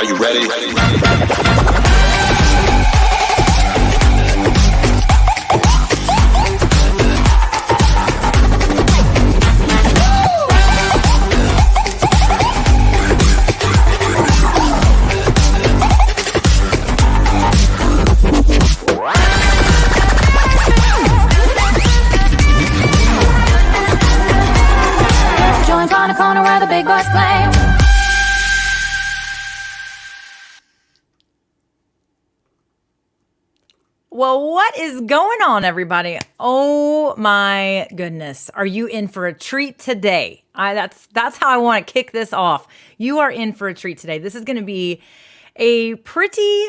Are you ready? Joints on the corner where the big boys play. Well, what is going on, everybody? Oh my goodness. Are you in for a treat today? That's how I want to kick this off. You are in for a treat today. This is going to be a pretty,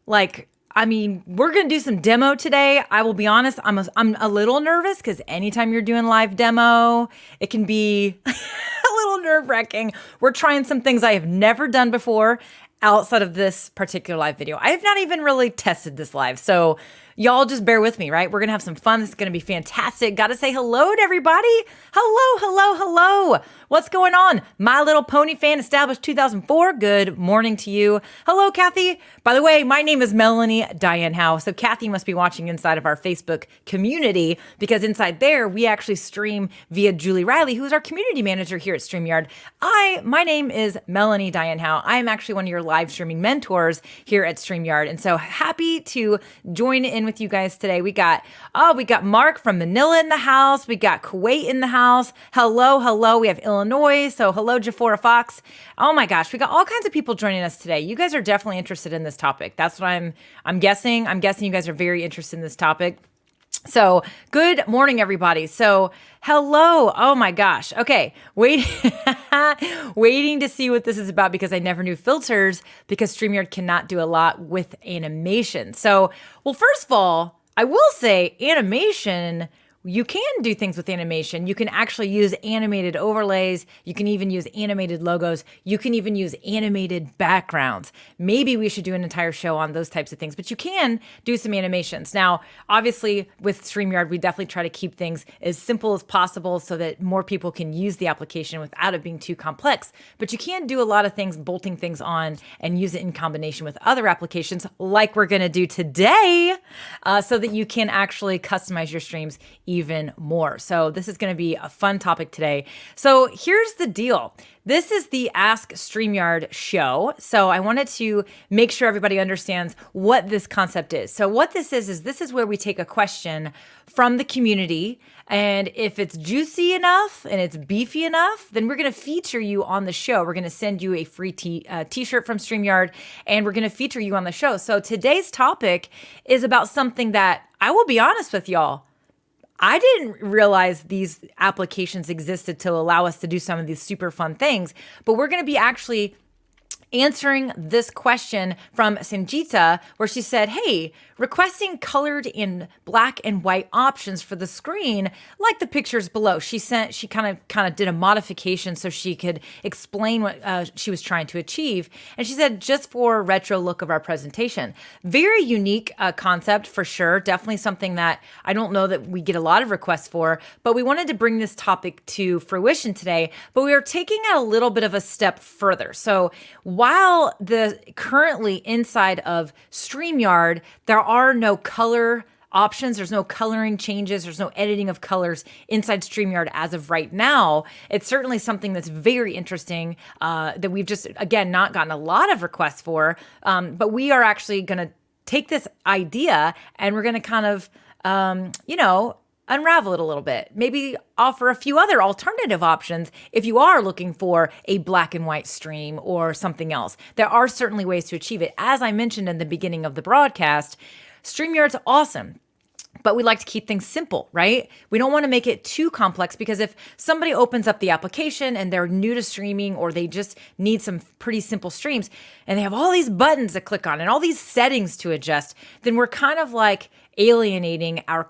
we're going to do some demo today. I will be honest, I'm a little nervous because anytime you're doing live demo, it can be a little nerve-wracking. We're trying some things I have never done before outside of this particular live video. I have not even really tested this live, so y'all just bear with me, right? We're going to have some fun. This is going to be fantastic. Got to say hello to everybody. Hello. What's going on? My Little Pony fan, established 2004. Good morning to you. Hello, Kathy. By the way, my name is Melanie Dyann Howe. So Kathy must be watching inside of our Facebook community because inside there, we actually stream via Julie Riley, who is our community manager here at StreamYard. My name is Melanie Dyann Howe. I am actually one of your live streaming mentors here at StreamYard. And so happy to join in with you guys today. We got Mark from Manila in the house. We got Kuwait in the house. Hello. We have Illinois. So hello, Jafora Fox. Oh my gosh, we got all kinds of people joining us today. You guys are definitely interested in this topic. That's what I'm guessing. I'm guessing you guys are very interested in this topic. So good morning, everybody. So hello. Oh my gosh. Okay. Waiting to see what this is about because I never knew filters because StreamYard cannot do a lot with animation. So, well, first of all, I will say animation, you can do things with animation. You can actually use animated overlays. You can even use animated logos. You can even use animated backgrounds. Maybe we should do an entire show on those types of things, but you can do some animations. Now, obviously with StreamYard, we definitely try to keep things as simple as possible so that more people can use the application without it being too complex. But you can do a lot of things, bolting things on and use it in combination with other applications like we're gonna do today so that you can actually customize your streams even more. So this is going to be a fun topic today. So here's the deal. This is the Ask StreamYard show. So I wanted to make sure everybody understands what this concept is. So what this is where we take a question from the community, and if it's juicy enough and it's beefy enough, then we're going to feature you on the show. We're going to send you a free t-shirt from StreamYard, and we're going to feature you on the show. So today's topic is about something that I will be honest with y'all, I didn't realize these applications existed to allow us to do some of these super fun things, but we're going to be actually answering this question from Sanjita, where she said, hey, requesting colored in black and white options for the screen, like the pictures below. She kind of did a modification so she could explain what she was trying to achieve. And she said, just for a retro look of our presentation. Very unique concept for sure. Definitely something that I don't know that we get a lot of requests for, but we wanted to bring this topic to fruition today, but we are taking it a little bit of a step further. So while currently inside of StreamYard, there are no color options, there's no coloring changes, there's no editing of colors inside StreamYard as of right now. It's certainly something that's very interesting that we've just, again, not gotten a lot of requests for, but we are actually going to take this idea and we're going to kind of, unravel it a little bit, maybe offer a few other alternative options if you are looking for a black and white stream or something else. There are certainly ways to achieve it. As I mentioned in the beginning of the broadcast, StreamYard's awesome, but we like to keep things simple, right? We don't want to make it too complex because if somebody opens up the application and they're new to streaming or they just need some pretty simple streams and they have all these buttons to click on and all these settings to adjust, then we're kind of like alienating our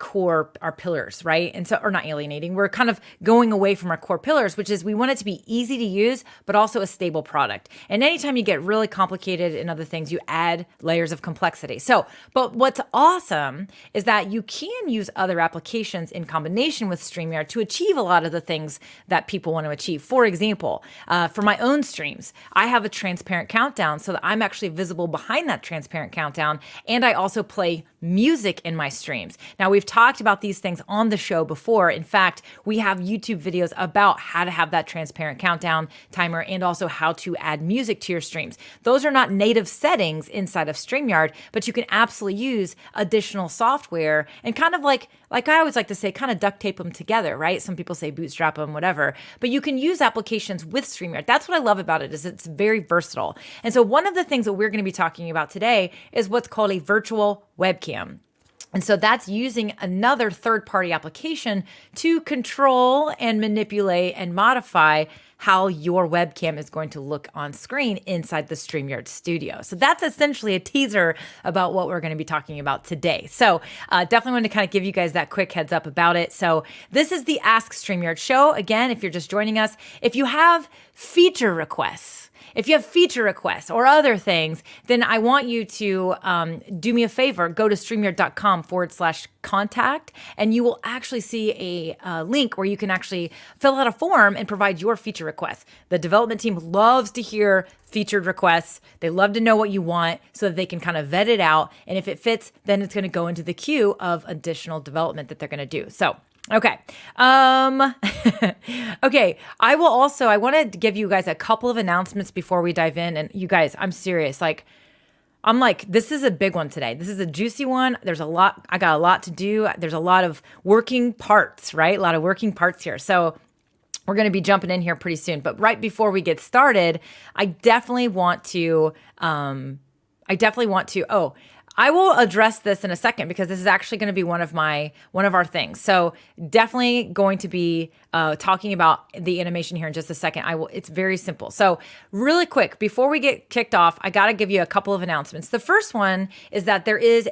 pillars, right? And so, or not alienating, we're kind of going away from our core pillars, which is we want it to be easy to use, but also a stable product. And anytime you get really complicated in other things, you add layers of complexity. So, but what's awesome is that you can use other applications in combination with StreamYard to achieve a lot of the things that people want to achieve. For example, for my own streams, I have a transparent countdown so that I'm actually visible behind that transparent countdown. And I also play music in my streams. Now, we've talked about these things on the show before. In fact, we have YouTube videos about how to have that transparent countdown timer and also how to add music to your streams. Those are not native settings inside of StreamYard, but you can absolutely use additional software and kind of like I always like to say, kind of duct tape them together, right? Some people say bootstrap them, whatever, but you can use applications with StreamYard. That's what I love about it, is it's very versatile. And so one of the things that we're going to be talking about today is what's called a virtual webcam. And so that's using another third-party application to control and manipulate and modify how your webcam is going to look on screen inside the StreamYard studio. So that's essentially a teaser about what we're going to be talking about today. So definitely want to kind of give you guys that quick heads up about it. So this is the Ask StreamYard show. Again, if you're just joining us, if you have feature requests, or other things, then I want you to do me a favor. Go to StreamYard.com/contact, and you will actually see a link where you can actually fill out a form and provide your feature requests. The development team loves to hear featured requests. They love to know what you want so that they can kind of vet it out. And if it fits, then it's going to go into the queue of additional development that they're going to do. So okay. Okay. I want to give you guys a couple of announcements before we dive in. And you guys, I'm serious. This is a big one today. This is a juicy one. I got a lot to do. There's a lot of working parts, right? A lot of working parts here. So we're going to be jumping in here pretty soon. But right before we get started, I definitely want to, I will address this in a second because this is actually going to be one of our things. So definitely going to be talking about the animation here in just a second. It's very simple. So really quick, before we get kicked off, I got to give you a couple of announcements. The first one is that there is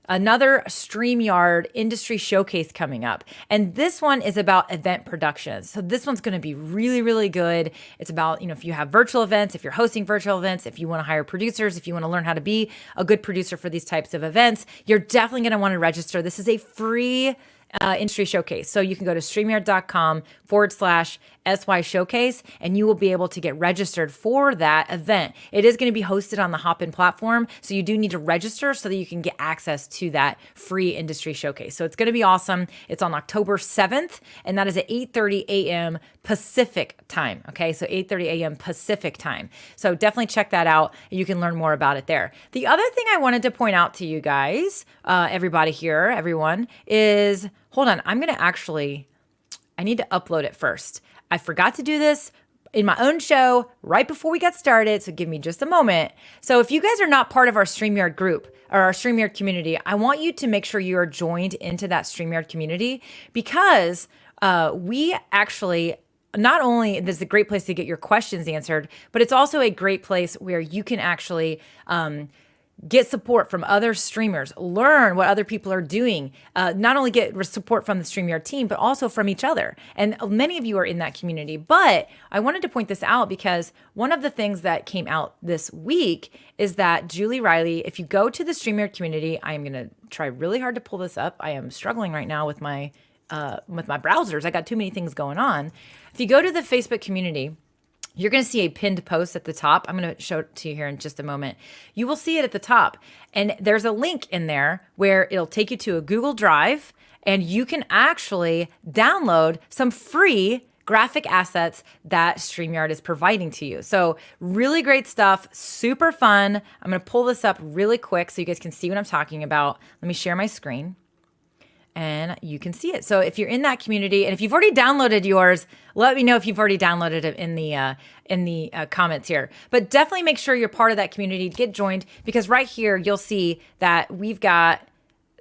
another StreamYard industry showcase coming up. And this one is about event productions. So this one's going to be really, really good. It's about, if you have virtual events, if you're hosting virtual events, if you want to hire producers, if you want to learn how to be a good producer for these types of events, you're definitely going to want to register. This is a free industry showcase. So you can go to StreamYard.com/SY showcase and you will be able to get registered for that event. It is going to be hosted on the Hopin platform. So you do need to register so that you can get access to that free industry showcase. So it's going to be awesome. It's on October 7th and that is at 8:30 a.m. Pacific time. Okay. So 8:30 a.m. Pacific time. So definitely check that out. You can learn more about it there. The other thing I wanted to point out to you guys, everyone, is hold on. I need to upload it first. I forgot to do this in my own show right before we got started. So give me just a moment. So if you guys are not part of our StreamYard group or our StreamYard community, I want you to make sure you are joined into that StreamYard community because we actually, not only this is a great place to get your questions answered, but it's also a great place where you can actually get support from other streamers, learn what other people are doing, not only get support from the StreamYard team, but also from each other. And many of you are in that community. But I wanted to point this out because one of the things that came out this week is that Julie Riley, if you go to the StreamYard community, I am going to try really hard to pull this up. I am struggling right now with my browsers. I got too many things going on. If you go to the Facebook community, you're going to see a pinned post at the top. I'm going to show it to you here in just a moment. You will see it at the top. And there's a link in there where it'll take you to a Google Drive and you can actually download some free graphic assets that StreamYard is providing to you. So really great stuff, super fun. I'm going to pull this up really quick so you guys can see what I'm talking about. Let me share my screen. And you can see it. So if you're in that community, and if you've already downloaded yours, let me know if you've already downloaded it in the comments here. But definitely make sure you're part of that community. Get joined because right here you'll see that we've got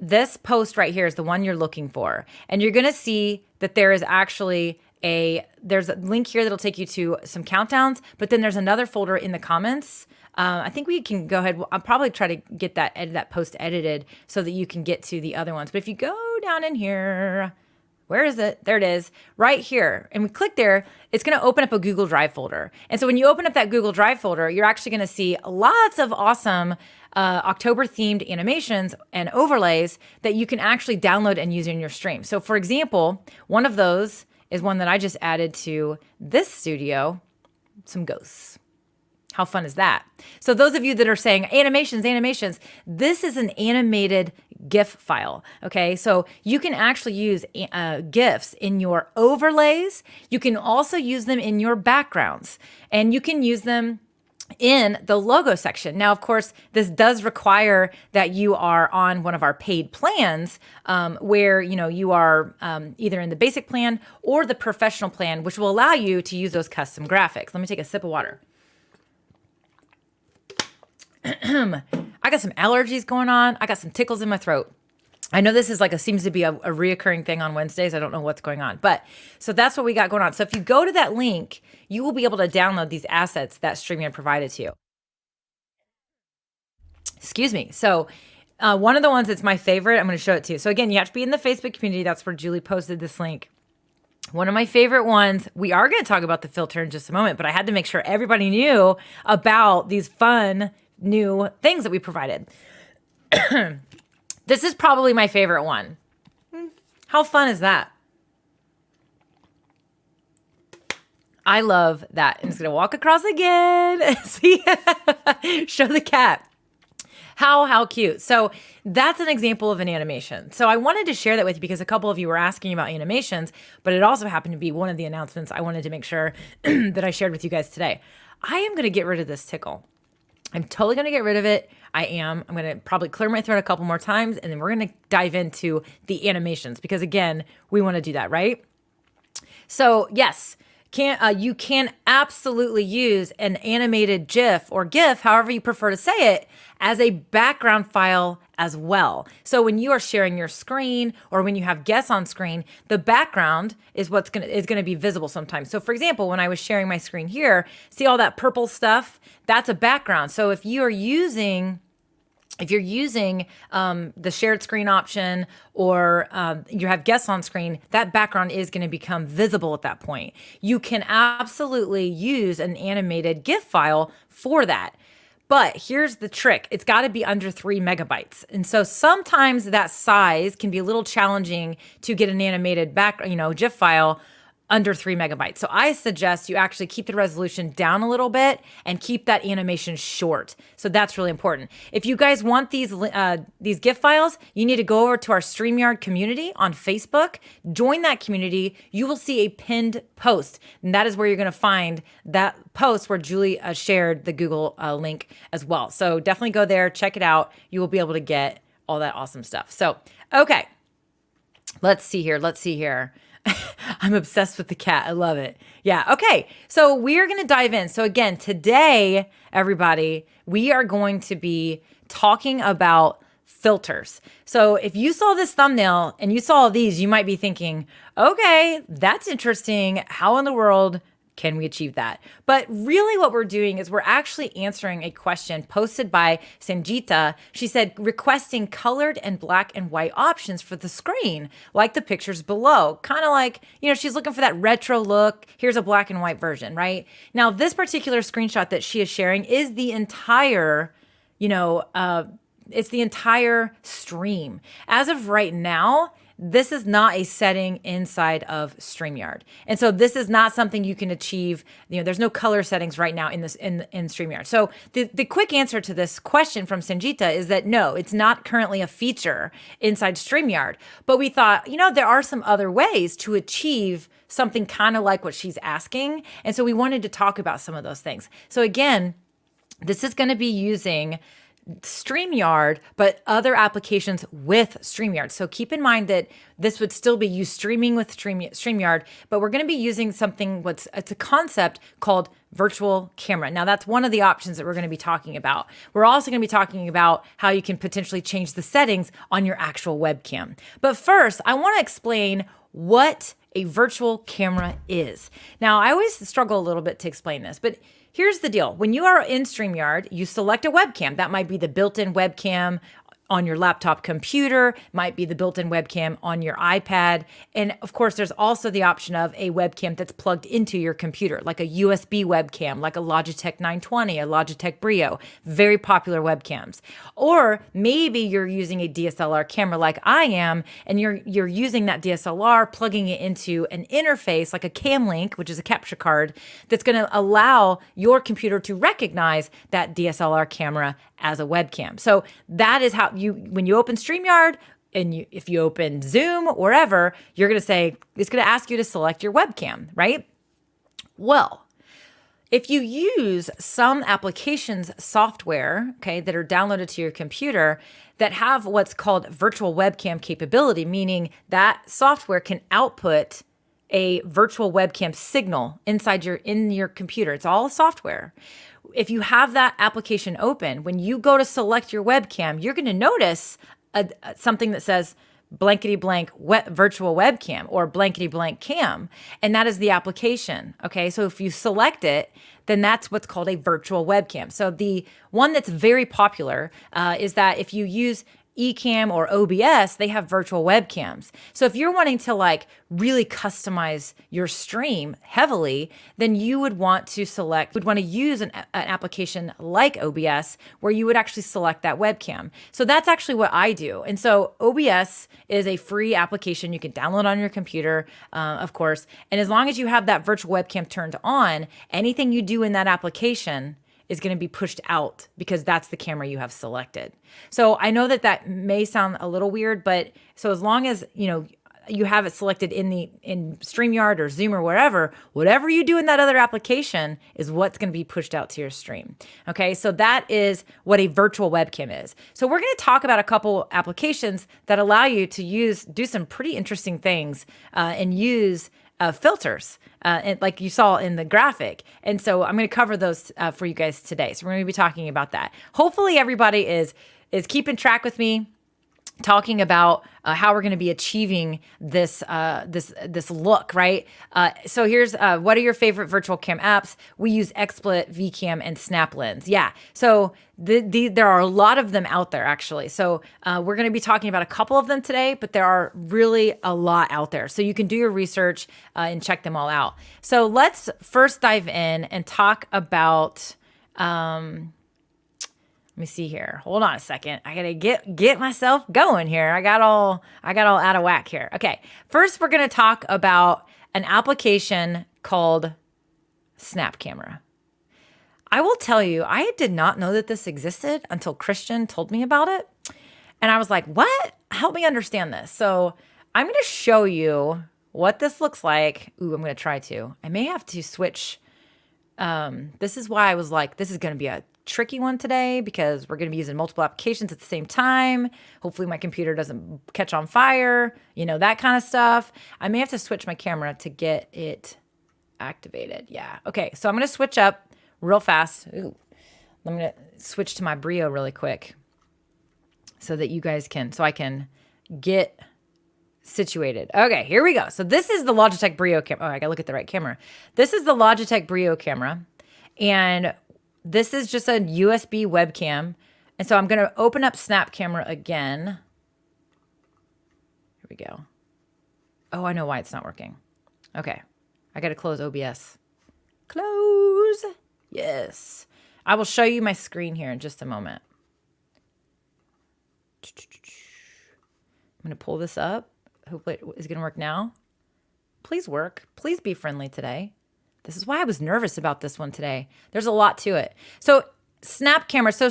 this post right here is the one you're looking for, and you're going to see that there is actually there's a link here that'll take you to some countdowns, but then there's another folder in the comments. I think we can go ahead. I'll probably try to get that post edited so that you can get to the other ones. But if you go down in here, where is it? There it is, right here. And we click there, it's going to open up a Google Drive folder. And so when you open up that Google Drive folder, you're actually going to see lots of awesome October themed animations and overlays that you can actually download and use in your stream. So for example, one of those is one that I just added to this studio, some ghosts. How fun is that? So those of you that are saying animations, this is an animated GIF file. Okay, so you can actually use GIFs in your overlays. You can also use them in your backgrounds, and you can use them in the logo section. Now, of course, this does require that you are on one of our paid plans, where you are either in the basic plan or the professional plan, which will allow you to use those custom graphics. Let me take a sip of water. I got some allergies going on. I got some tickles in my throat. I know this is seems to be a reoccurring thing on Wednesdays. I don't know what's going on, but so that's what we got going on. So if you go to that link, you will be able to download these assets that StreamYard provided to you. Excuse me. So one of the ones that's my favorite, I'm going to show it to you. So again, you have to be in the Facebook community. That's where Julie posted this link. One of my favorite ones, we are going to talk about the filter in just a moment, but I had to make sure everybody knew about these fun new things that we provided. This is probably my favorite one. How fun is that? I love that. I'm just going to walk across again. See? Show the cat. How cute. So that's an example of an animation. So I wanted to share that with you because a couple of you were asking about animations, but it also happened to be one of the announcements I wanted to make sure that I shared with you guys today. I am going to get rid of this tickle. I'm totally going to get rid of it. I'm going to probably clear my throat a couple more times, and then we're going to dive into the animations because, again, we want to do that, right? So, yes, you can absolutely use an animated GIF or GIF, however you prefer to say it, as a background file as well. So when you are sharing your screen or when you have guests on screen, the background is what's going to be visible sometimes. So for example, when I was sharing my screen here, see all that purple stuff? That's a background. So if you're using the shared screen option or you have guests on screen, that background is going to become visible at that point. You can absolutely use an animated GIF file for that. But here's the trick. It's got to be under 3 megabytes. And so sometimes that size can be a little challenging to get an animated GIF file under 3 megabytes. So I suggest you actually keep the resolution down a little bit and keep that animation short. So that's really important. If you guys want these GIF files, you need to go over to our StreamYard community on Facebook. Join that community. You will see a pinned post. And that is where you're going to find that post where Julie shared the Google link as well. So definitely go there, check it out. You will be able to get all that awesome stuff. So, okay. Let's see here. I'm obsessed with the cat. I love it. Yeah. Okay. So we are going to dive in. So again, today, everybody, we are going to be talking about filters. So if you saw this thumbnail and you saw these, you might be thinking, okay, that's interesting. How in the world can we achieve that? But really what we're doing is we're actually answering a question posted by Sanjita. She said, requesting colored and black and white options for the screen, like the pictures below. Kind of like, she's looking for that retro look. Here's a black and white version, right? Now, this particular screenshot that she is sharing is the entire, it's the entire stream. As of right now, this is not a setting inside of StreamYard. And so this is not something you can achieve. There's no color settings right now in StreamYard. So the quick answer to this question from Sanjita is that no, it's not currently a feature inside StreamYard. But we thought, there are some other ways to achieve something kind of like what she's asking. And so we wanted to talk about some of those things. So again, this is going to be using StreamYard, but other applications with StreamYard. So keep in mind that this would still be you streaming with StreamYard, but we're going to be using something, it's a concept called virtual camera. Now that's one of the options that we're going to be talking about. We're also going to be talking about how you can potentially change the settings on your actual webcam. But first, I want to explain what a virtual camera is. Now, I always struggle a little bit to explain this, but here's the deal. When you are in StreamYard, you select a webcam. That might be the built-in webcam on your laptop computer, might be the built-in webcam on your iPad. And of course, there's also the option of a webcam that's plugged into your computer, like a USB webcam, like a Logitech 920, a Logitech Brio, very popular webcams. Or maybe you're using a DSLR camera like I am, and you're using that DSLR, plugging it into an interface like a Cam Link, which is a capture card, that's going to allow your computer to recognize that DSLR camera as a webcam. So that is how when you open StreamYard and if you open Zoom, wherever, you're going to say, it's going to ask you to select your webcam, right? Well, if you use some applications software, okay, that are downloaded to your computer that have what's called virtual webcam capability, meaning that software can output a virtual webcam signal in your computer. It's all software. If you have that application open, when you go to select your webcam, you're going to notice something that says blankety blank virtual webcam or blankety blank cam, and that is the application. Okay, so if you select it, then that's what's called a virtual webcam. So the one that's very popular is that if you use Ecamm or OBS, they have virtual webcams. So if you're wanting to like really customize your stream heavily, then you would want to use an application like OBS where you would actually select that webcam. So that's actually what I do. And so OBS is a free application you can download on your computer, of course. And as long as you have that virtual webcam turned on, anything you do in that application is going to be pushed out because that's the camera you have selected. So I know that may sound a little weird, but so as long as, you have it selected in StreamYard or Zoom or whatever you do in that other application is what's going to be pushed out to your stream. Okay, so that is what a virtual webcam is. So we're going to talk about a couple applications that allow you to do some pretty interesting things and use filters, like you saw in the graphic. And so I'm going to cover those for you guys today. So we're going to be talking about that. Hopefully everybody is keeping track with me, talking about how we're going to be achieving this look, right? So here's what are your favorite virtual cam apps? We use XSplit, VCam, and SnapLens. Yeah. So there are a lot of them out there, actually. So we're going to be talking about a couple of them today, but there are really a lot out there. So you can do your research and check them all out. So let's first dive in and talk about. Let me see here. Hold on a second. I gotta get myself going here. I got all out of whack here. Okay. First, we're gonna talk about an application called Snap Camera. I will tell you, I did not know that this existed until Christian told me about it, and I was like, "What? Help me understand this." So I'm gonna show you what this looks like. Ooh, I'm gonna try to. I may have to switch. This is why I was like, this is gonna be a tricky one today because we're going to be using multiple applications at the same time. Hopefully my computer doesn't catch on fire, that kind of stuff. I may have to switch my camera to get it activated. Yeah. Okay. So I'm going to switch up real fast. Ooh. I'm going to switch to my Brio really quick so that you guys so I can get situated. Okay, here we go. So this is the Logitech Brio camera. Oh, I got to look at the right camera. This is the Logitech Brio camera. And this is just a USB webcam. And so I'm going to open up Snap Camera again. Here we go. Oh, I know why it's not working. Okay. I got to close OBS. Close. Yes. I will show you my screen here in just a moment. I'm going to pull this up. Hopefully it is going to work now. Please work. Please be friendly today. This is why I was nervous about this one today. There's a lot to it. So Snap Camera. So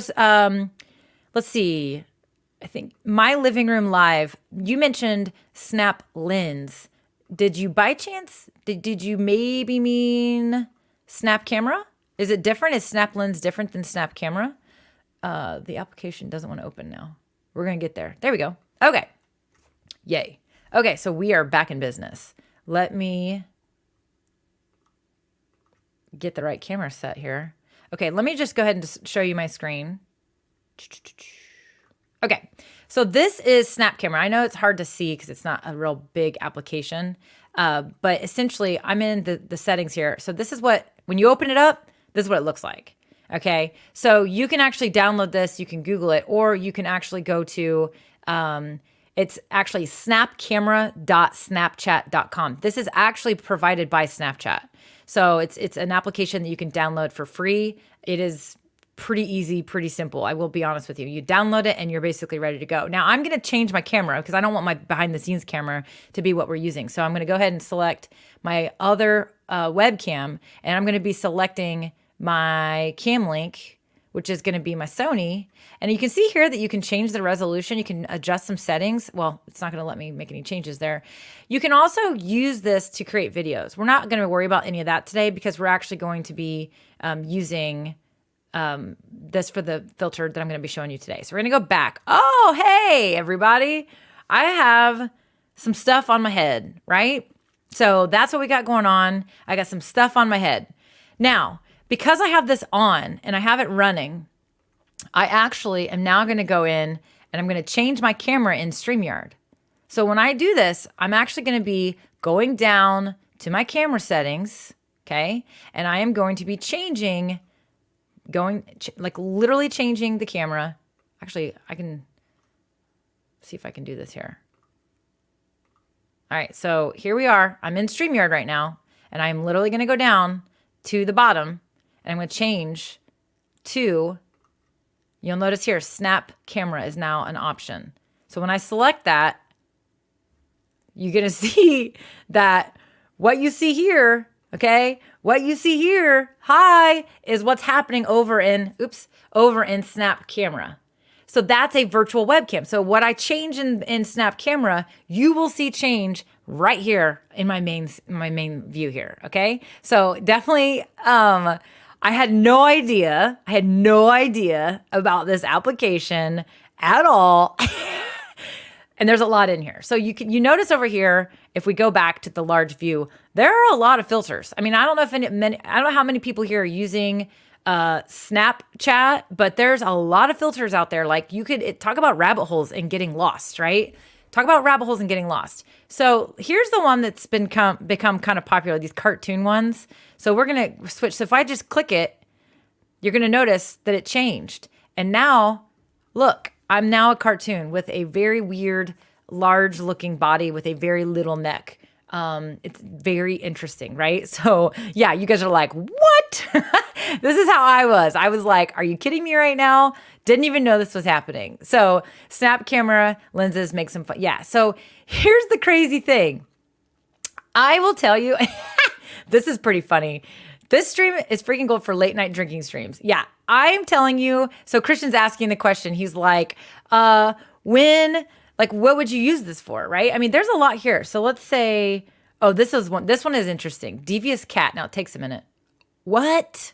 let's see. I think My Living Room Live, you mentioned Snap Lens. Did you by chance, did you maybe mean Snap Camera? Is it different? Is Snap Lens different than Snap Camera? The application doesn't want to open now. We're going to get there. There we go. Okay. Yay. Okay, so we are back in business. Let me get the right camera set here. Okay, let me just go ahead and show you my screen. Okay, so this is Snap Camera. I know it's hard to see because it's not a real big application, but essentially I'm in the settings here. So this is when you open it up, this is what it looks like. Okay. So you can actually download this, you can Google it, or you can actually go to, it's actually snapcamera.snapchat.com. This is actually provided by Snapchat. So it's an application that you can download for free. It is pretty easy, pretty simple. I will be honest with you. You download it and you're basically ready to go. Now I'm going to change my camera because I don't want my behind the scenes camera to be what we're using. So I'm going to go ahead and select my other webcam, and I'm going to be selecting my cam link, which is going to be my Sony. And you can see here that you can change the resolution. You can adjust some settings. Well, it's not going to let me make any changes there. You can also use this to create videos. We're not going to worry about any of that today because we're actually going to be using this for the filter that I'm going to be showing you today. So we're going to go back. Oh, hey, everybody. I have some stuff on my head, right? So that's what we got going on. I got some stuff on my head. Now, because I have this on and I have it running, I actually am now going to go in and I'm going to change my camera in StreamYard. So when I do this, I'm actually going to be going down to my camera settings, okay? And I am going to be changing, literally changing the camera. Actually, I can see if I can do this here. All right, so here we are. I'm in StreamYard right now, and I'm literally going to go down to the bottom, and I'm going to change to, you'll notice here, snap camera is now an option. So when I select that, you're going to see that what you see here, okay, what you see here, hi, is what's happening over in Snap Camera. So that's a virtual webcam. So what I change in Snap Camera, you will see change right here in my main view here. Okay. So definitely, I had no idea about this application at all. And there's a lot in here. So you notice over here, if we go back to the large view, there are a lot of filters. I mean, I don't know how many people here are using Snapchat, but there's a lot of filters out there. Like you could talk about rabbit holes and getting lost, right? Talk about rabbit holes and getting lost. So here's the one that's become kind of popular, these cartoon ones. So we're going to switch. So if I just click it, you're going to notice that it changed. And now, look, I'm now a cartoon with a very weird, large looking body with a very little neck. It's very interesting, right? So yeah, you guys are like, what? This is how I was. I was like, are you kidding me right now? Didn't even know this was happening. So snap camera lenses make some fun. Yeah. So here's the crazy thing. I will tell you, this is pretty funny. This stream is freaking gold for late night drinking streams. Yeah, I'm telling you. So Christian's asking the question. He's like, what would you use this for, right? I mean, there's a lot here. So let's say, this one is interesting. Devious Cat. Now it takes a minute. What?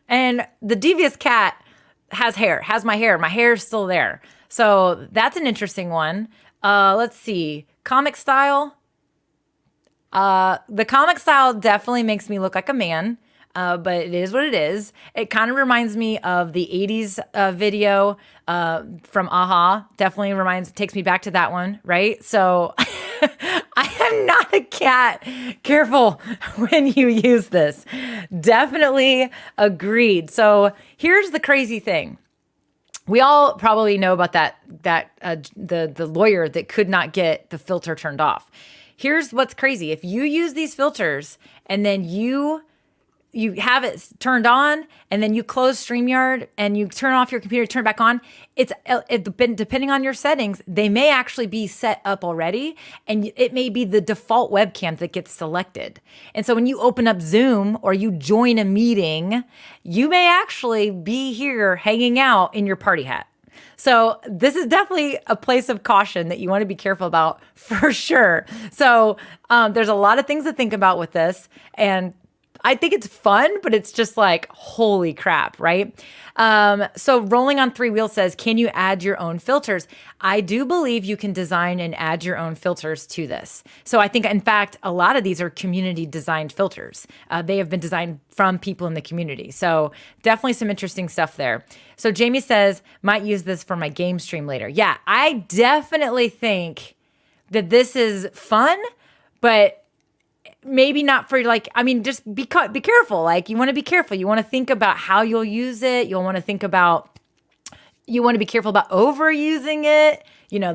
And the Devious Cat has my hair. My hair is still there. So that's an interesting one. Let's see. Comic style. The comic style definitely makes me look like a man. But it is what it is. It kind of reminds me of the 80s video from Aha. Definitely takes me back to that one, right? So I am not a cat. Careful when you use this. Definitely agreed. So here's the crazy thing. We all probably know about the lawyer that could not get the filter turned off. Here's what's crazy. If you use these filters and then you have it turned on and then you close StreamYard and you turn off your computer, turn it back on, it's depending on your settings, they may actually be set up already and it may be the default webcam that gets selected. And so when you open up Zoom or you join a meeting, you may actually be here hanging out in your party hat. So this is definitely a place of caution that you want to be careful about for sure. So there's a lot of things to think about with this, and I think it's fun, but it's just like, holy crap, right? So Rolling on Three Wheels says, can you add your own filters? I do believe you can design and add your own filters to this. So I think, in fact, a lot of these are community designed filters. They have been designed from people in the community. So definitely some interesting stuff there. So Jamie says, might use this for my game stream later. Yeah, I definitely think that this is fun, but maybe not for like, I mean, just be careful. Like you want to be careful. You want to think about how you'll use it. You want to be careful about overusing it,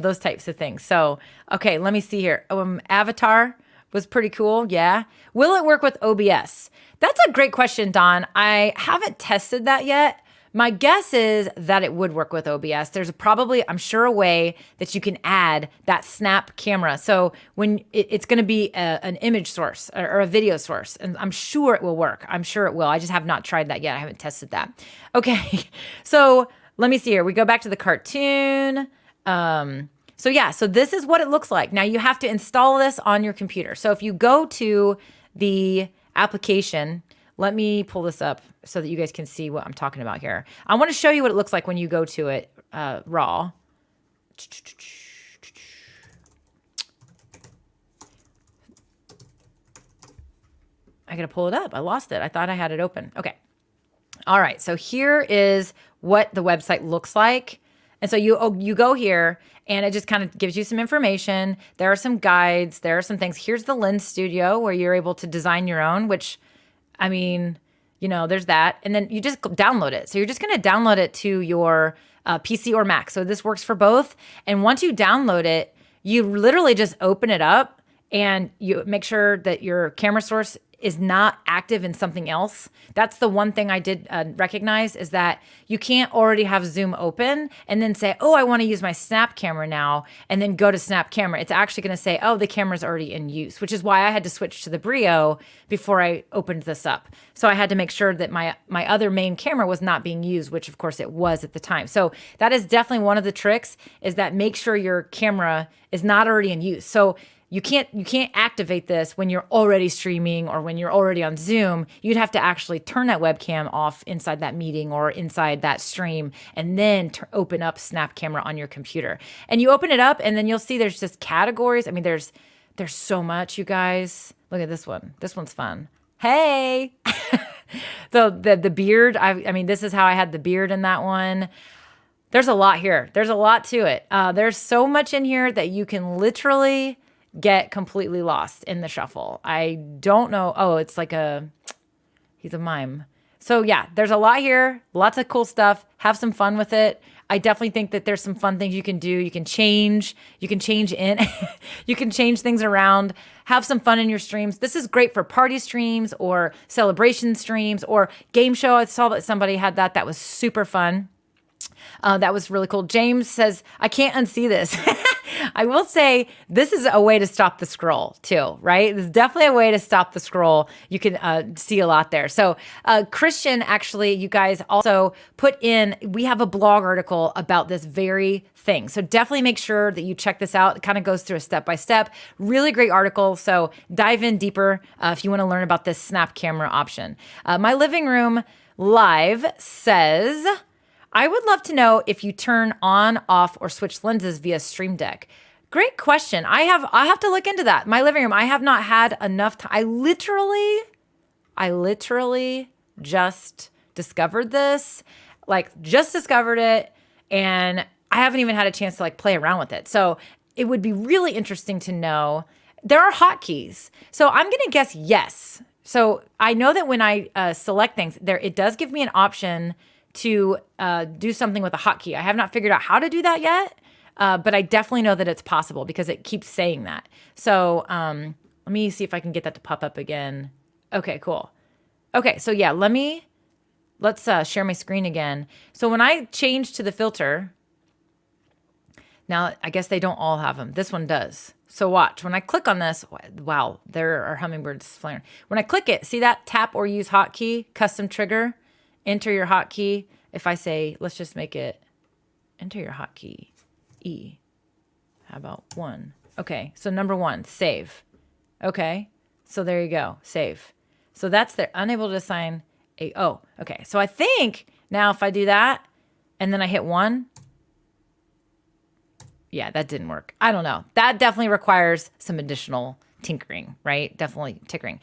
those types of things. So, okay, let me see here. Avatar was pretty cool. Yeah. Will it work with OBS? That's a great question, Don. I haven't tested that yet. My guess is that it would work with OBS. There's probably, I'm sure, a way that you can add that snap camera. So when it's going to be an image source or a video source, and I'm sure it will work. I'm sure it will. I just have not tried that yet. I haven't tested that. Okay, so let me see here. We go back to the cartoon. So this is what it looks like. Now you have to install this on your computer. So if you go to the application, let me pull this up so that you guys can see what I'm talking about here. I want to show you what it looks like when you go to it raw. I got to pull it up. I lost it. I thought I had it open. Okay. All right. So here is what the website looks like. And so you go here and it just kind of gives you some information. There are some guides. There are some things. Here's the Lens Studio where you're able to design your own, which, I mean, there's that. And then you just download it. So you're just going to download it to your PC or Mac. So this works for both. And once you download it, you literally just open it up and you make sure that your camera source is not active in something else. That's the one thing I did recognize, is that you can't already have Zoom open and then say, oh, I want to use my Snap camera now, and then go to Snap camera. It's actually going to say, oh, the camera's already in use, which is why I had to switch to the Brio before I opened this up. So I had to make sure that my other main camera was not being used, which of course it was at the time. So that is definitely one of the tricks, is that make sure your camera is not already in use. So you can't activate this when you're already streaming or when you're already on Zoom. You'd have to actually turn that webcam off inside that meeting or inside that stream, and then open up Snap Camera on your computer. And you open it up, and then you'll see there's just categories. I mean, there's so much, you guys. Look at this one. This one's fun. Hey, so the beard. I mean, this is how I had the beard in that one. There's a lot here. There's a lot to it. There's so much in here that you can literally get completely lost in the shuffle. I don't know. Oh, it's like he's a mime. So yeah, there's a lot here, lots of cool stuff. Have some fun with it. I definitely think that there's some fun things you can do. You can change you can change things around, have some fun in your streams. This is great for party streams or celebration streams or game show. I saw that somebody had that. That was super fun. That was really cool. James says, I can't unsee this. I will say this is a way to stop the scroll too, right? This is definitely a way to stop the scroll. You can see a lot there. So Christian, actually, you guys also put in, we have a blog article about this very thing. So definitely make sure that you check this out. It kind of goes through a step-by-step. Really great article. So dive in deeper if you want to learn about this Snap camera option. My living room live says, I would love to know if you turn on, off, or switch lenses via Stream Deck. Great question. I have to look into that. My living room, I have not had enough time. I literally just discovered this, just discovered it, and I haven't even had a chance to play around with it. So it would be really interesting to know. There are hotkeys. So I'm going to guess yes. So I know that when I select things, it does give me an option to do something with a hotkey. I have not figured out how to do that yet, but I definitely know that it's possible because it keeps saying that. So let me see if I can get that to pop up again. Okay, cool. Okay, so yeah, let's share my screen again. So when I change to the filter, now I guess they don't all have them. This one does. So watch, when I click on this, wow, there are hummingbirds flying. When I click it, see that tap or use hotkey, custom trigger? Enter your hotkey. If I say, let's just make it, enter your hotkey, E. How about 1? Okay, so number 1, save. Okay, so there you go, save. So that's there, unable to assign a, oh, okay. So I think now if I do that, and then I hit 1, yeah, that didn't work. I don't know. That definitely requires some additional tinkering, right? Definitely tinkering.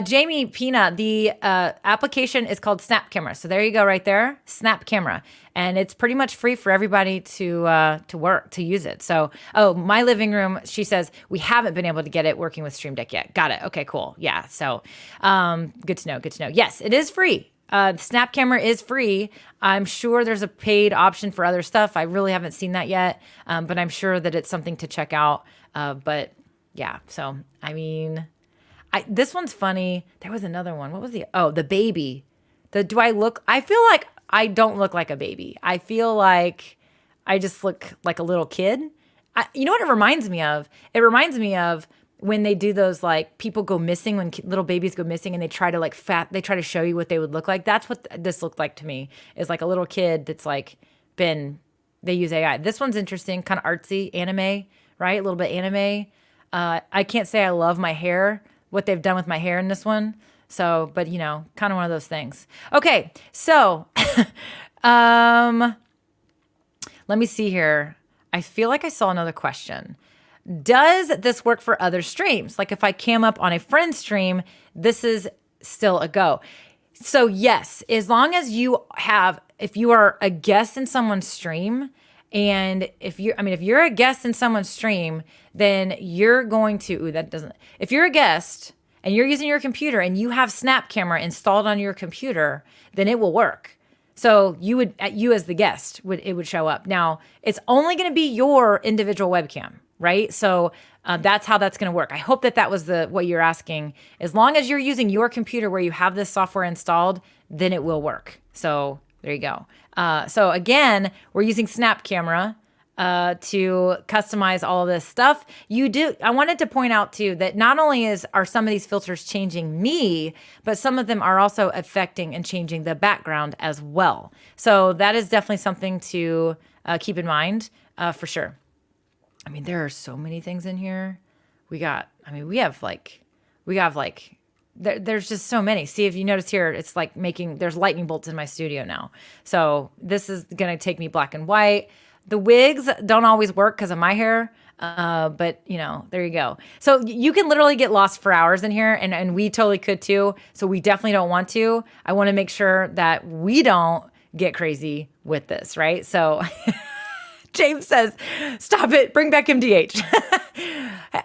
Jamie Pina, the application is called Snap Camera. So there you go, right there, Snap Camera, and it's pretty much free for everybody to use it. So, my living room, she says we haven't been able to get it working with Stream Deck yet. Got it. Okay, cool. Yeah. So, good to know. Good to know. Yes, it is free. Snap Camera is free. I'm sure there's a paid option for other stuff. I really haven't seen that yet, but I'm sure that it's something to check out. But yeah, so I mean, this one's funny. There was another one. What was the baby? Do I look? I feel like I don't look like a baby. I feel like I just look like a little kid. You know what it reminds me of? It reminds me of when they do those, like, people go missing, when little babies go missing and they try to they try to show you what they would look like. That's what this looked like to me, is like a little kid that's like they use AI. This one's interesting, kind of artsy, anime, right? A little bit anime. I can't say I love my hair, what they've done with my hair in this one. So, but kind of one of those things. Okay. So, let me see here. I feel like I saw another question. Does this work for other streams? Like if I cam up on a friend's stream, this is still a go. So yes, as long as if you are a guest in someone's stream, and if you're a guest in someone's stream, then you're going to, if you're a guest and you're using your computer and you have Snap Camera installed on your computer, then it will work. So you as the guest, it would show up. Now, it's only going to be your individual webcam, right? So that's how that's going to work. I hope that was what you're asking. As long as you're using your computer where you have this software installed, then it will work. So there you go. So again, we're using Snap Camera to customize all of this stuff. I wanted to point out too that not only are some of these filters changing me, but some of them are also affecting and changing the background as well. So that is definitely something to keep in mind for sure. I mean, there are so many things in here. There's just so many. See, if you notice here, it's like there's lightning bolts in my studio now. So this is going to take me black and white. The wigs don't always work because of my hair. But there you go. So you can literally get lost for hours in here, and we totally could too. So we definitely don't want to. I want to make sure that we don't get crazy with this, right? So James says, stop it, bring back MDH.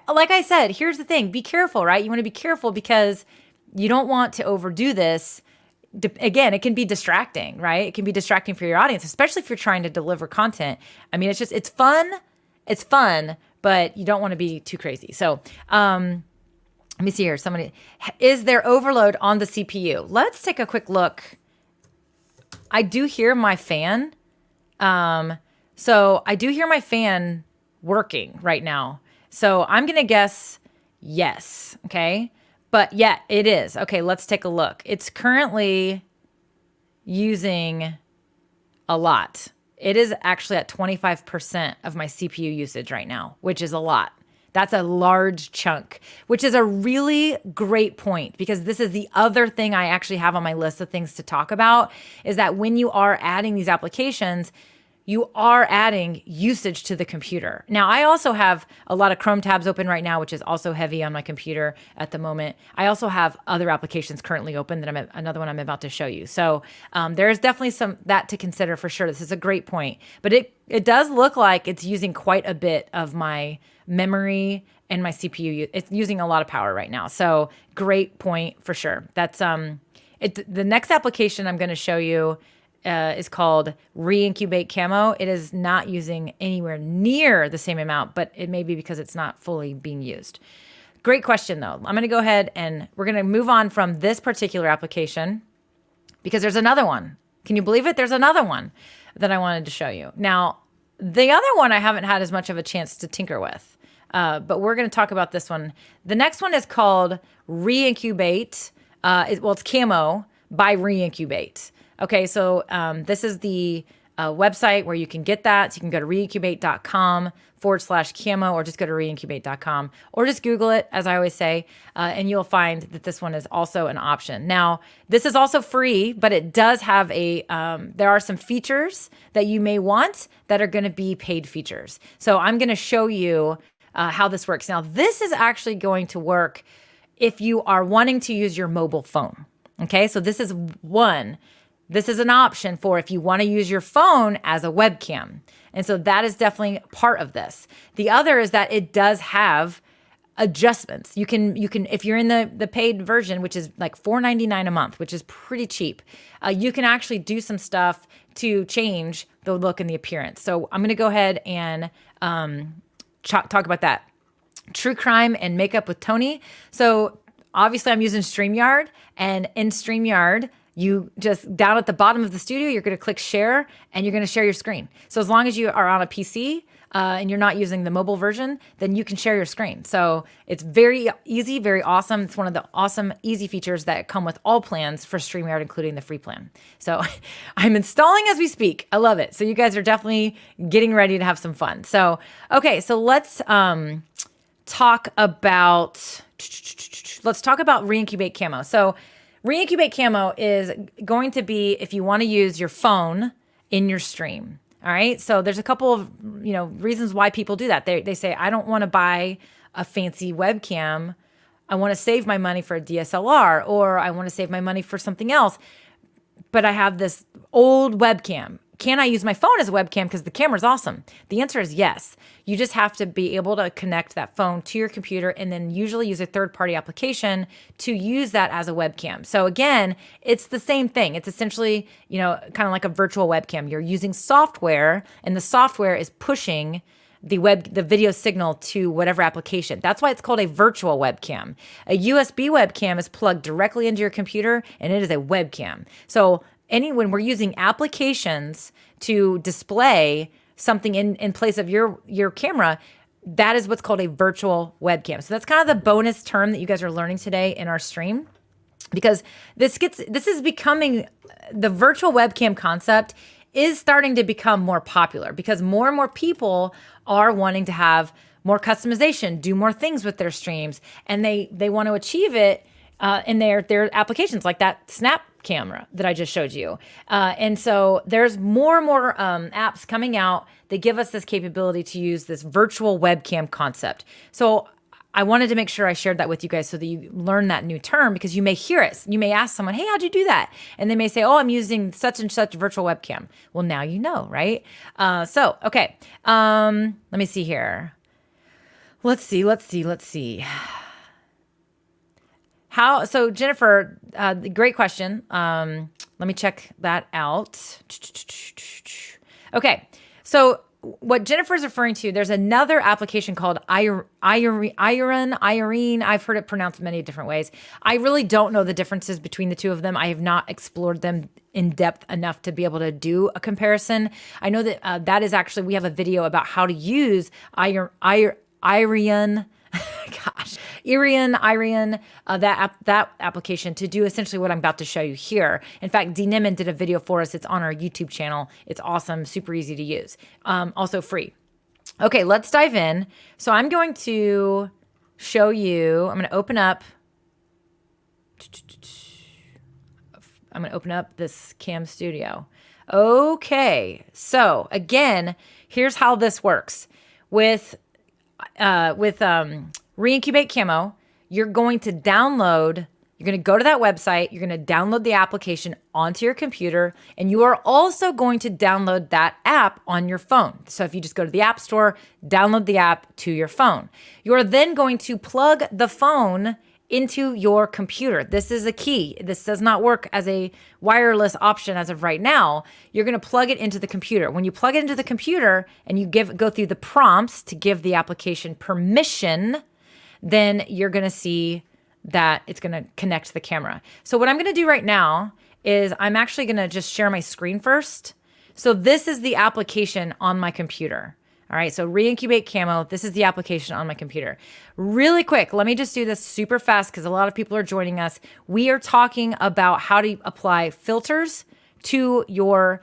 Like I said, here's the thing. Be careful, right? You want to be careful because you don't want to overdo this. Again, it can be distracting, right? It can be distracting for your audience, especially if you're trying to deliver content. I mean, it's fun. It's fun, but you don't want to be too crazy. So, let me see here. Is there overload on the CPU? Let's take a quick look. I do hear my fan. So I do hear my fan working right now. So I'm going to guess yes. Okay. But yeah, it is. Okay, let's take a look. It's currently using a lot. It is actually at 25% of my CPU usage right now, which is a lot. That's a large chunk, which is a really great point, because this is the other thing I actually have on my list of things to talk about, is that when you are adding these applications, you are adding usage to the computer. Now, I also have a lot of Chrome tabs open right now, which is also heavy on my computer at the moment. I also have other applications currently open another one I'm about to show you. So there's definitely that to consider for sure. This is a great point, but it does look like it's using quite a bit of my memory and my CPU. It's using a lot of power right now. So great point for sure. That's the next application I'm going to show you is called Re-Incubate Camo. It is not using anywhere near the same amount, but it may be because it's not fully being used. Great question though. I'm going to go ahead and we're going to move on from this particular application because there's another one. Can you believe it? There's another one that I wanted to show you. Now, the other one I haven't had as much of a chance to tinker with, but we're going to talk about this one. The next one is called Re-Incubate. It's Camo by Re-Incubate. Okay, so this is the website where you can get that. So you can go to reincubate.com/camo, or just go to reincubate.com, or just Google it, as I always say, and you'll find that this one is also an option. Now, this is also free, but it does have there are some features that you may want that are going to be paid features. So I'm going to show you how this works. Now, this is actually going to work if you are wanting to use your mobile phone. Okay, so this is an option for if you want to use your phone as a webcam. And so that is definitely part of this. The other is that it does have adjustments. You can if you're in the paid version, which is like $4.99 a month, which is pretty cheap, you can actually do some stuff to change the look and the appearance. So I'm going to go ahead and talk about that. True crime and makeup with Tony. So obviously I'm using StreamYard, and in StreamYard, you just down at the bottom of the studio, you're going to click share and you're going to share your screen. So as long as you are on a PC and you're not using the mobile version, then you can share your screen. So it's very easy, very awesome. It's one of the awesome, easy features that come with all plans for StreamYard, including the free plan. So I'm installing as we speak. I love it. So you guys are definitely getting ready to have some fun. So, okay, so let's talk about Reincubate Camo. So Reincubate Camo is going to be if you want to use your phone in your stream. All right. So there's a couple of, reasons why people do that. They say, I don't want to buy a fancy webcam. I want to save my money for a DSLR, or I want to save my money for something else. But I have this old webcam. Can I use my phone as a webcam because the camera's awesome? The answer is yes. You just have to be able to connect that phone to your computer and then usually use a third-party application to use that as a webcam. So again, it's the same thing. It's essentially, kind of like a virtual webcam. You're using software, and the software is pushing the video signal to whatever application. That's why it's called a virtual webcam. A USB webcam is plugged directly into your computer, and it is a webcam. So when we're using applications to display something in place of your camera, that is what's called a virtual webcam. So that's kind of the bonus term that you guys are learning today in our stream, because this is becoming, the virtual webcam concept is starting to become more popular because more and more people are wanting to have more customization, do more things with their streams, and they want to achieve it in their applications like that Snap camera that I just showed you. And so there's more and more apps coming out that give us this capability to use this virtual webcam concept. So I wanted to make sure I shared that with you guys so that you learn that new term, because you may hear it. You may ask someone, hey, how'd you do that? And they may say, oh, I'm using such and such virtual webcam. Well, now you know, right? Okay. Let me see here. Let's see. So Jennifer, great question. Let me check that out. Okay. So what Jennifer's referring to, there's another application called Irene. I've heard it pronounced many different ways. I really don't know the differences between the two of them. I have not explored them in depth enough to be able to do a comparison. I know that that is actually, we have a video about how to use Irene, that application to do essentially what I'm about to show you here. In fact, D. Nimmin did a video for us. It's on our YouTube channel. It's awesome, super easy to use. Also free. Okay, let's dive in. So I'm going to show you, I'm going to open up this Cam Studio. Okay, so again, here's how this works. With Reincubate Camo, you're going to go to that website, you're going to download the application onto your computer, and you are also going to download that app on your phone. So if you just go to the App Store, download the app to your phone. You're then going to plug the phone into your computer. This is a key. This does not work as a wireless option as of right now. You're going to plug it into the computer. When you plug it into the computer and you go through the prompts to give the application permission, then you're going to see that it's going to connect to the camera. So what I'm going to do right now is I'm actually going to just share my screen first. So this is the application on my computer. All right, so Reincubate Camo, this is the application on my computer. Really quick, let me just do this super fast because a lot of people are joining us. We are talking about how to apply filters to your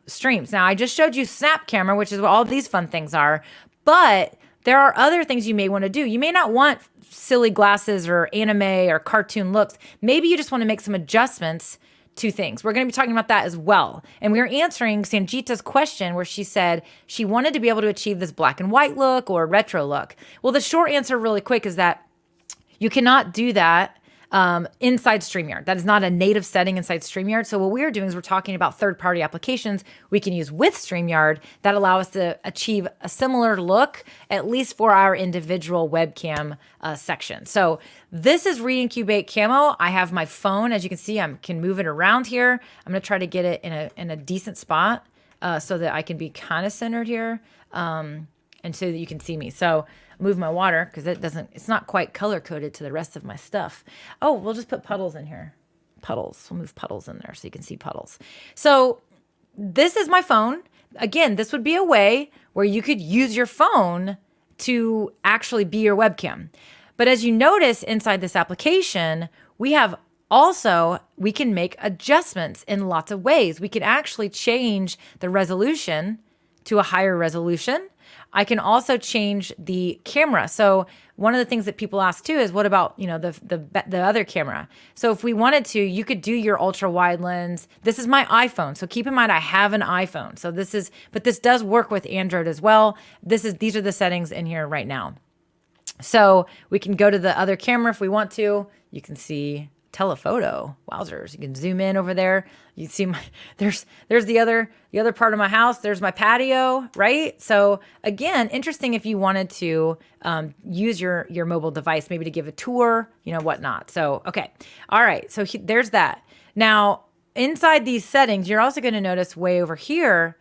streams. Now, I just showed you Snap Camera, which is what all these fun things are, but there are other things you may want to do. You may not want silly glasses or anime or cartoon looks. Maybe you just want to make some adjustments two things. We're going to be talking about that as well. And we were answering Sanjita's question where she said she wanted to be able to achieve this black and white look or retro look. Well, the short answer really quick is that you cannot do that inside StreamYard. That is not a native setting inside StreamYard. So what we're doing is we're talking about third-party applications we can use with StreamYard that allow us to achieve a similar look, at least for our individual webcam section. So this is Reincubate Camo. I have my phone. As you can see, I can move it around here. I'm going to try to get it in a decent spot so that I can be kind of centered here and so that you can see me. So move my water because it's not quite color coded to the rest of my stuff. Oh, we'll just put puddles in here. Puddles. We'll move puddles in there so you can see puddles. So this is my phone. Again, this would be a way where you could use your phone to actually be your webcam. But as you notice inside this application, we can make adjustments in lots of ways. We can actually change the resolution to a higher resolution. I can also change the camera. So one of the things that people ask too is, what about, the other camera? So if we wanted to, you could do your ultra wide lens. This is my iPhone. So keep in mind, I have an iPhone. So but this does work with Android as well. These are the settings in here right now. So we can go to the other camera if we want to. You can see telephoto. Wowzers. You can zoom in over there. You see there's the other part of my house. There's my patio, right? So again, interesting if you wanted to use your mobile device, maybe to give a tour, whatnot. So, okay. All right. So there's that. Now, inside these settings, you're also going to notice way over here,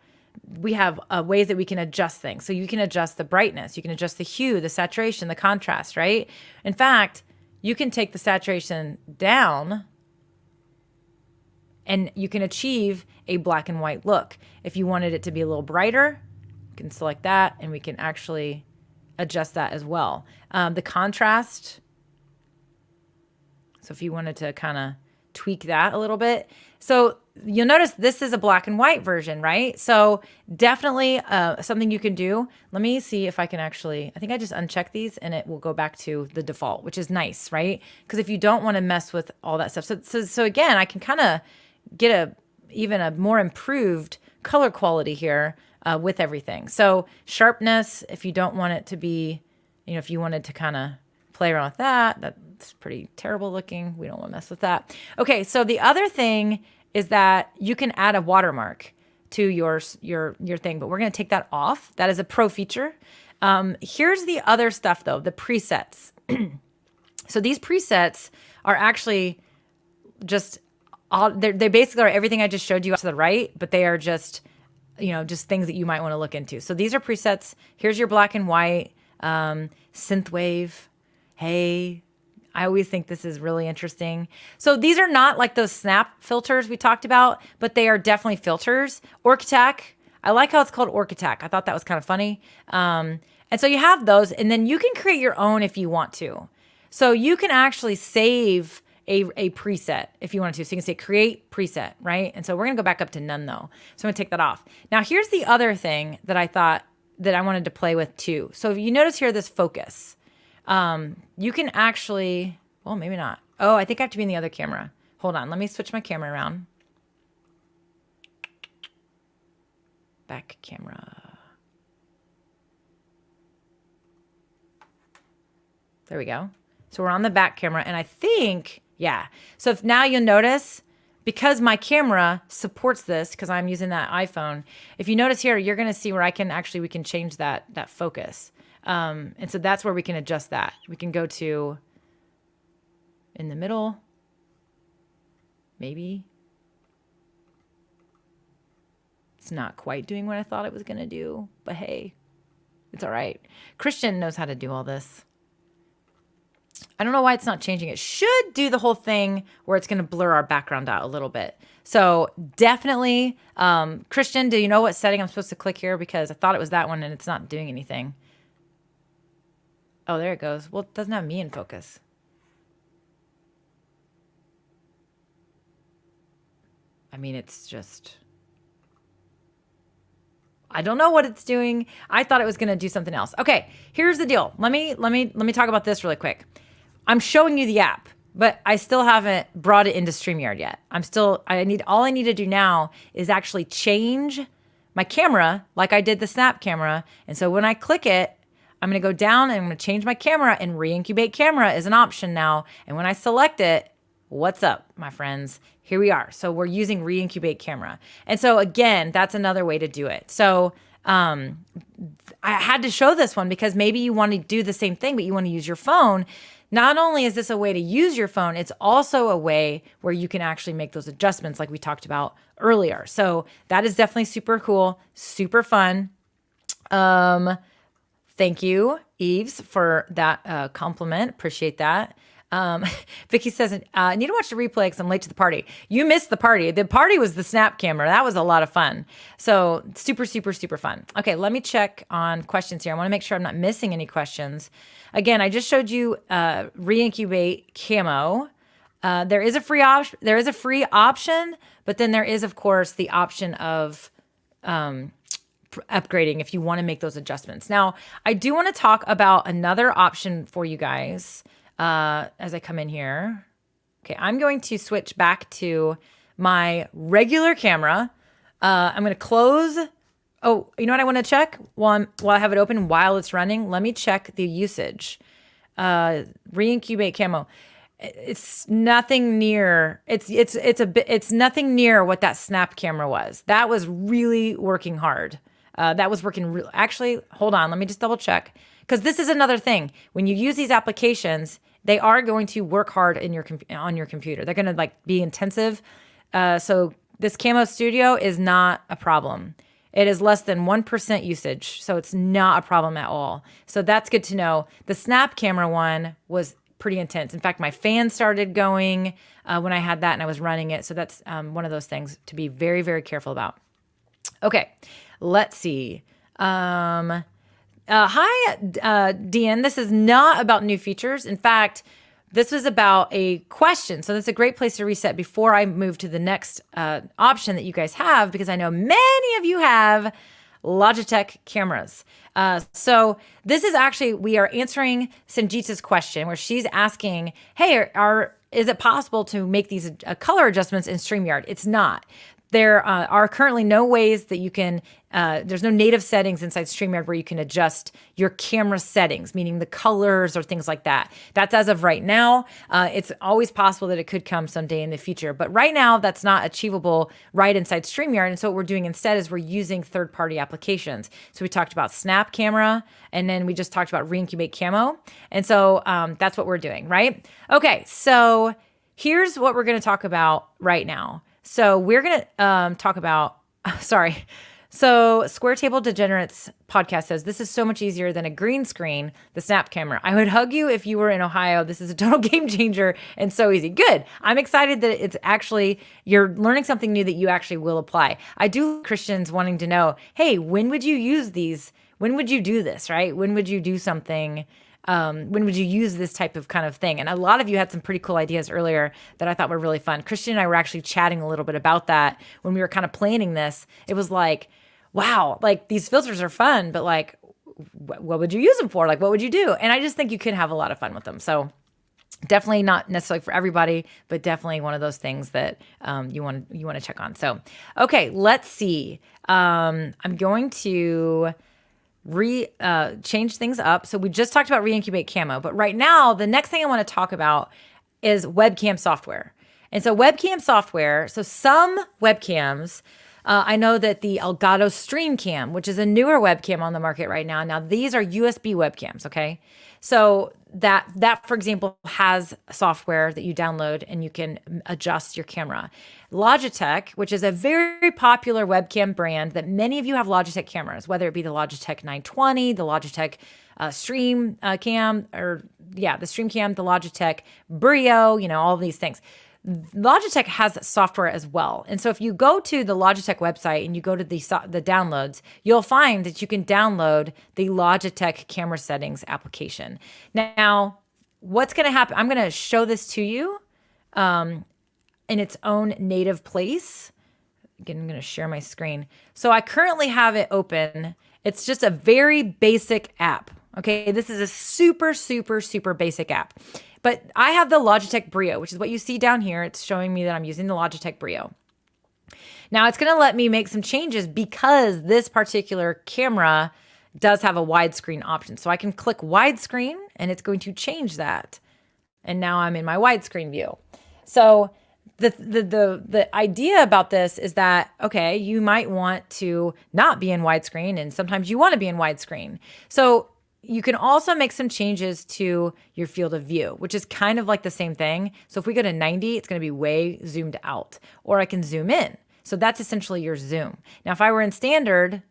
we have ways that we can adjust things. So you can adjust the brightness. You can adjust the hue, the saturation, the contrast, right? In fact, you can take the saturation down and you can achieve a black and white look. If you wanted it to be a little brighter, you can select that and we can actually adjust that as well. The contrast. So if you wanted to kind of tweak that a little bit. So you'll notice this is a black and white version, right? So definitely something you can do. Let me see if I can I think I just uncheck these and it will go back to the default, which is nice, right? Because if you don't want to mess with all that stuff. So again, I can kind of get even a more improved color quality here with everything. So sharpness, if you don't want it to be, if you wanted to kind of play around with that's pretty terrible looking. We don't want to mess with that. Okay, so the other thing is that you can add a watermark to your thing, but we're going to take that off. That is a pro feature. Here's the other stuff though, the presets. So these presets are actually just they basically are everything I just showed you to the right, but they are just things that you might want to look into. So these are presets. Here's your black and white, synthwave. Hey, I always think this is really interesting. So these are not like those snap filters we talked about, but they are definitely filters. Orcattac. I like how it's called Orcattac. I thought that was kind of funny. And so you have those, and then you can create your own if you want to. So you can actually save a preset if you want to. So you can say create preset, right? And so we're going to go back up to none though. So I'm going to take that off. Now here's the other thing that I thought that I wanted to play with too. So if you notice here, this focus. You can actually, well, maybe not. Oh, I think I have to be in the other camera. Hold on. Let me switch my camera around. Back camera. There we go. So we're on the back camera and I think, yeah. So if now you'll notice, because my camera supports this, because I'm using that iPhone, if you notice here, you're going to see where we can change that focus. And so that's where we can adjust that. We can go to in the middle, maybe. It's not quite doing what I thought it was going to do, but hey, it's all right. Christian knows how to do all this. I don't know why it's not changing. It should do the whole thing where it's going to blur our background out a little bit. So definitely, Christian, do you know what setting I'm supposed to click here? Because I thought it was that one and it's not doing anything. Oh, there it goes. Well, it doesn't have me in focus. I mean, it's just, I don't know what it's doing. I thought it was going to do something else. Okay, here's the deal. Let me talk about this really quick. I'm showing you the app. but I still haven't brought it into StreamYard yet. All I need to do now is actually change my camera like I did the Snap camera. And so when I click it, I'm going to go down and I'm going to change my camera, and re-incubate camera is an option now. And when I select it, what's up, my friends? Here we are. So we're using re-incubate camera. And so again, that's another way to do it. So I had to show this one because maybe you want to do the same thing, but you want to use your phone. Not only is this a way to use your phone, it's also a way where you can actually make those adjustments like we talked about earlier. So that is definitely super cool, super fun. Thank you, Eves, for that compliment. Appreciate that. Vicky says, I need to watch the replay because I'm late to the party. You missed the party. The party was the Snap camera. That was a lot of fun. So super, super, super fun. Okay, let me check on questions here. I want to make sure I'm not missing any questions. Again, I just showed you re-incubate camo. There is a free option, but then there is, of course, the option of upgrading if you want to make those adjustments. Now, I do want to talk about another option for you guys as I come in here. Okay, I'm going to switch back to my regular camera. I'm going to close. Oh, you know what I want to check while I have it open while it's running? Let me check the usage. Re-incubate camo. It's nothing near. It's nothing near what that Snap camera was. That was really working hard. That was working. Actually, hold on. Let me just double check, because this is another thing. When you use these applications, they are going to work hard on your computer. They're going to like be intensive. So this Camo Studio is not a problem. It is less than 1% usage, so it's not a problem at all. So that's good to know. The Snap camera one was pretty intense. In fact, my fan started going when I had that and I was running it. So that's one of those things to be very, very careful about. Okay, let's see. Hi, Dean. This is not about new features. In fact, this was about a question. So that's a great place to reset before I move to the next option that you guys have, because I know many of you have Logitech cameras. So this is actually, we are answering Sanjita's question where she's asking, hey, is it possible to make these color adjustments in StreamYard? It's not. There are currently no ways that you can, there's no native settings inside StreamYard where you can adjust your camera settings, meaning the colors or things like that. That's as of right now. It's always possible that it could come someday in the future. But right now, that's not achievable right inside StreamYard. And so what we're doing instead is we're using third-party applications. So we talked about Snap Camera, and then we just talked about Re-Incubate Camo. And so that's what we're doing, right? Okay, so here's what we're going to talk about right now. So we're going to talk about, sorry. So Square Table Degenerates podcast says, this is so much easier than a green screen, the Snap camera. I would hug you if you were in Ohio. This is a total game changer and so easy. Good. I'm excited that it's actually, you're learning something new that you actually will apply. I do Christians wanting to know, hey, when would you use these? When would you do this, right? When would you do something? When would you use this type of kind of thing? And a lot of you had some pretty cool ideas earlier that I thought were really fun. Christian and I were actually chatting a little bit about that when we were kind of planning this. It was like, wow, like these filters are fun, but like, what would you use them for? Like, what would you do? And I just think you could have a lot of fun with them. So definitely not necessarily for everybody, but definitely one of those things that you want to check on. So, okay, let's see. I'm going to change things up. So we just talked about re-incubate camo, but right now the next thing I want to talk about is webcam software. And so webcam software, so some webcams, I know that the Elgato StreamCam, which is a newer webcam on the market right now. Now these are USB webcams, okay? So that for example has software that you download and you can adjust your camera. Logitech, which is a very popular webcam brand that many of you have Logitech cameras, whether it be the Logitech 920, the Logitech StreamCam, the StreamCam, the Logitech Brio, all of these things. Logitech has software as well. And so if you go to the Logitech website and you go to the downloads, you'll find that you can download the Logitech camera settings application. Now, what's going to happen? I'm going to show this to you in its own native place. Again, I'm going to share my screen. So I currently have it open. It's just a very basic app. Okay, this is a super, super, super basic app. But I have the Logitech Brio, which is what you see down here. It's showing me that I'm using the Logitech Brio. Now it's going to let me make some changes because this particular camera does have a widescreen option. So I can click widescreen and it's going to change that. And now I'm in my widescreen view. So the idea about this is that, okay, you might want to not be in widescreen and sometimes you want to be in widescreen. So you can also make some changes to your field of view, which is kind of like the same thing. So if we go to 90, it's going to be way zoomed out, or I can zoom in. So that's essentially your zoom. Now, if I were in standard,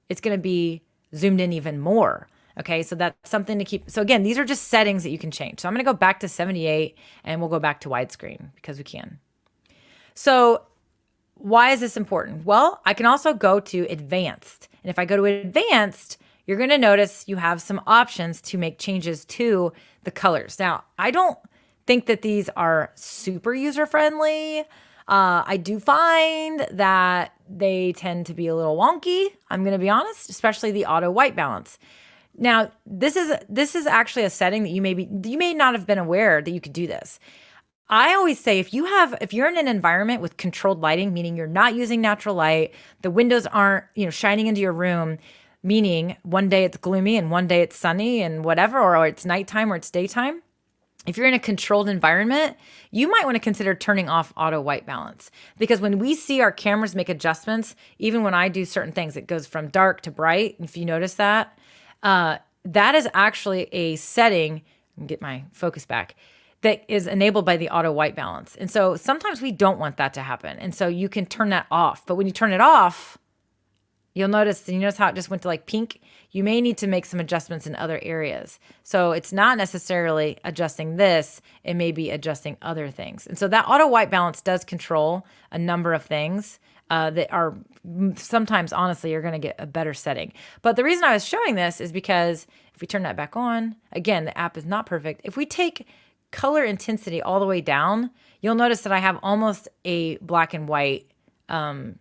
it's going to be zoomed in even more. Okay, so that's something to keep. So again, these are just settings that you can change. So I'm going to go back to 78 and we'll go back to widescreen because we can. So why is this important? Well, I can also go to advanced. And if I go to advanced, you're going to notice you have some options to make changes to the colors. Now, I don't think that these are super user-friendly. I do find that they tend to be a little wonky, I'm going to be honest, especially the auto white balance. Now, this is actually a setting that you may not have been aware that you could do this. I always say if you're in an environment with controlled lighting, meaning you're not using natural light, the windows aren't, shining into your room, meaning one day it's gloomy and one day it's sunny and whatever, or it's nighttime or it's daytime. If you're in a controlled environment, you might want to consider turning off auto white balance, because when we see our cameras make adjustments, even when I do certain things, it goes from dark to bright. If you notice that, that is actually a setting, get my focus back, that is enabled by the auto white balance. And so sometimes we don't want that to happen. And so you can turn that off. But when you turn it off, you notice how it just went to like pink? You may need to make some adjustments in other areas. So it's not necessarily adjusting this, it may be adjusting other things. And so that auto white balance does control a number of things that are sometimes, honestly, you're going to get a better setting. But the reason I was showing this is because if we turn that back on, again, the app is not perfect. If we take color intensity all the way down, you'll notice that I have almost a black and white, an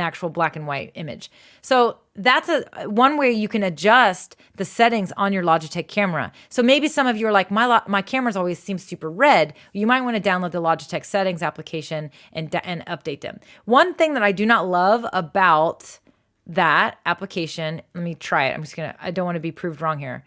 actual black and white image. So that's one way you can adjust the settings on your Logitech camera. So maybe some of you are like, my cameras always seem super red. You might want to download the Logitech settings application and update them. One thing that I do not love about that application, let me try it. I don't want to be proved wrong here.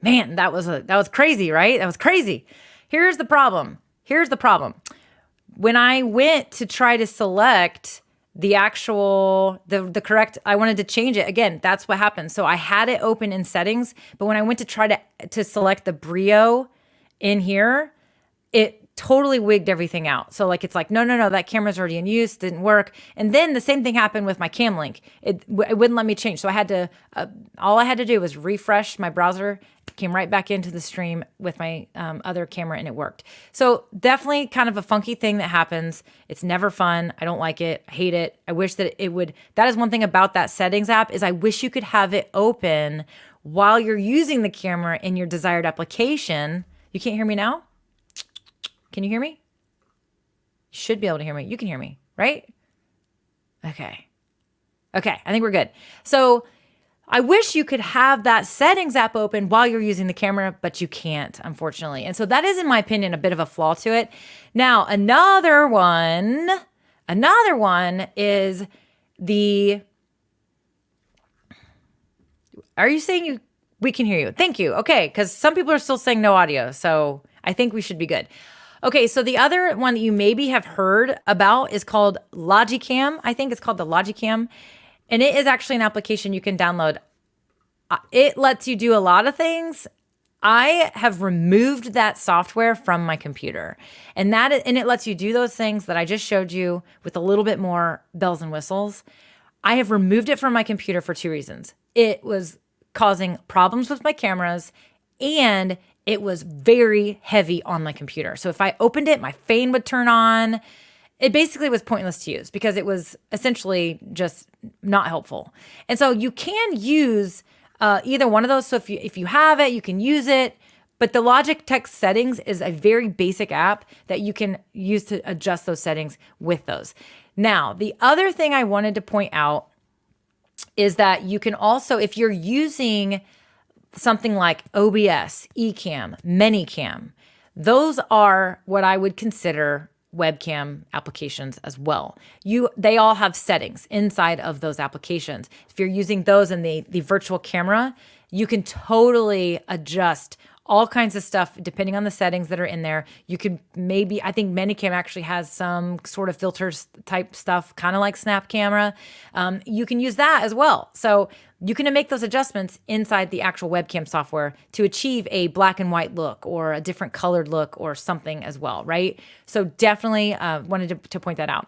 Man, that was crazy, right? That was crazy. Here's the problem. When I went to try to select the correct, I wanted to change it. Again, that's what happened. So I had it open in settings, but when I went to try to select the Brio in here, it totally wigged everything out. So it's like, no, that camera's already in use, didn't work. And then the same thing happened with my Cam Link. It wouldn't let me change. So I had to, all I had to do was refresh my browser, came right back into the stream with my other camera, and it worked. So definitely kind of a funky thing that happens. It's never fun. I don't like it. I hate it. I wish that it would. That is one thing about that settings app is I wish you could have it open while you're using the camera in your desired application. You can't hear me now? Can you hear me? You should be able to hear me. You can hear me, right? Okay. I think we're good. So I wish you could have that settings app open while you're using the camera, but you can't, unfortunately. And so that is, in my opinion, a bit of a flaw to it. Now, another one is are you saying we can hear you? Thank you. Okay, because some people are still saying no audio, so I think we should be good. Okay, so the other one that you maybe have heard about is called Logicam. I think it's called the Logicam. And it is actually an application you can download. It lets you do a lot of things. I have removed that software from my computer. And it lets you do those things that I just showed you with a little bit more bells and whistles. I have removed it from my computer for 2 reasons. It was causing problems with my cameras, and it was very heavy on my computer. So if I opened it, my fan would turn on. It basically was pointless to use because it was essentially just not helpful. And so you can use either one of those. So if you have it, you can use it. But the Logitech settings is a very basic app that you can use to adjust those settings with those. Now, the other thing I wanted to point out is that you can also, if you're using something like OBS, Ecamm, ManyCam, those are what I would consider webcam applications as well. They all have settings inside of those applications. If you're using those in the virtual camera, you can totally adjust all kinds of stuff depending on the settings that are in there. You could maybe, I think ManyCam actually has some sort of filters type stuff, kind of like Snap Camera. You can use that as well. So you can make those adjustments inside the actual webcam software to achieve a black and white look or a different colored look or something as well, right? So definitely wanted to point that out.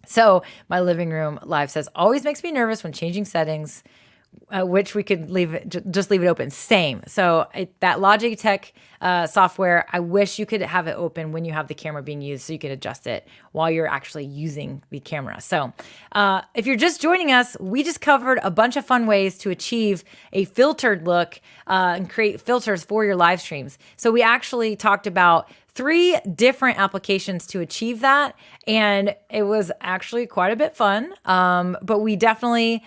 So my living room live says, always makes me nervous when changing settings. Which we could just leave it open. Same. So that Logitech software, I wish you could have it open when you have the camera being used so you could adjust it while you're actually using the camera. So if you're just joining us, we just covered a bunch of fun ways to achieve a filtered look and create filters for your live streams. So we actually talked about 3 different applications to achieve that. And it was actually quite a bit fun. But we definitely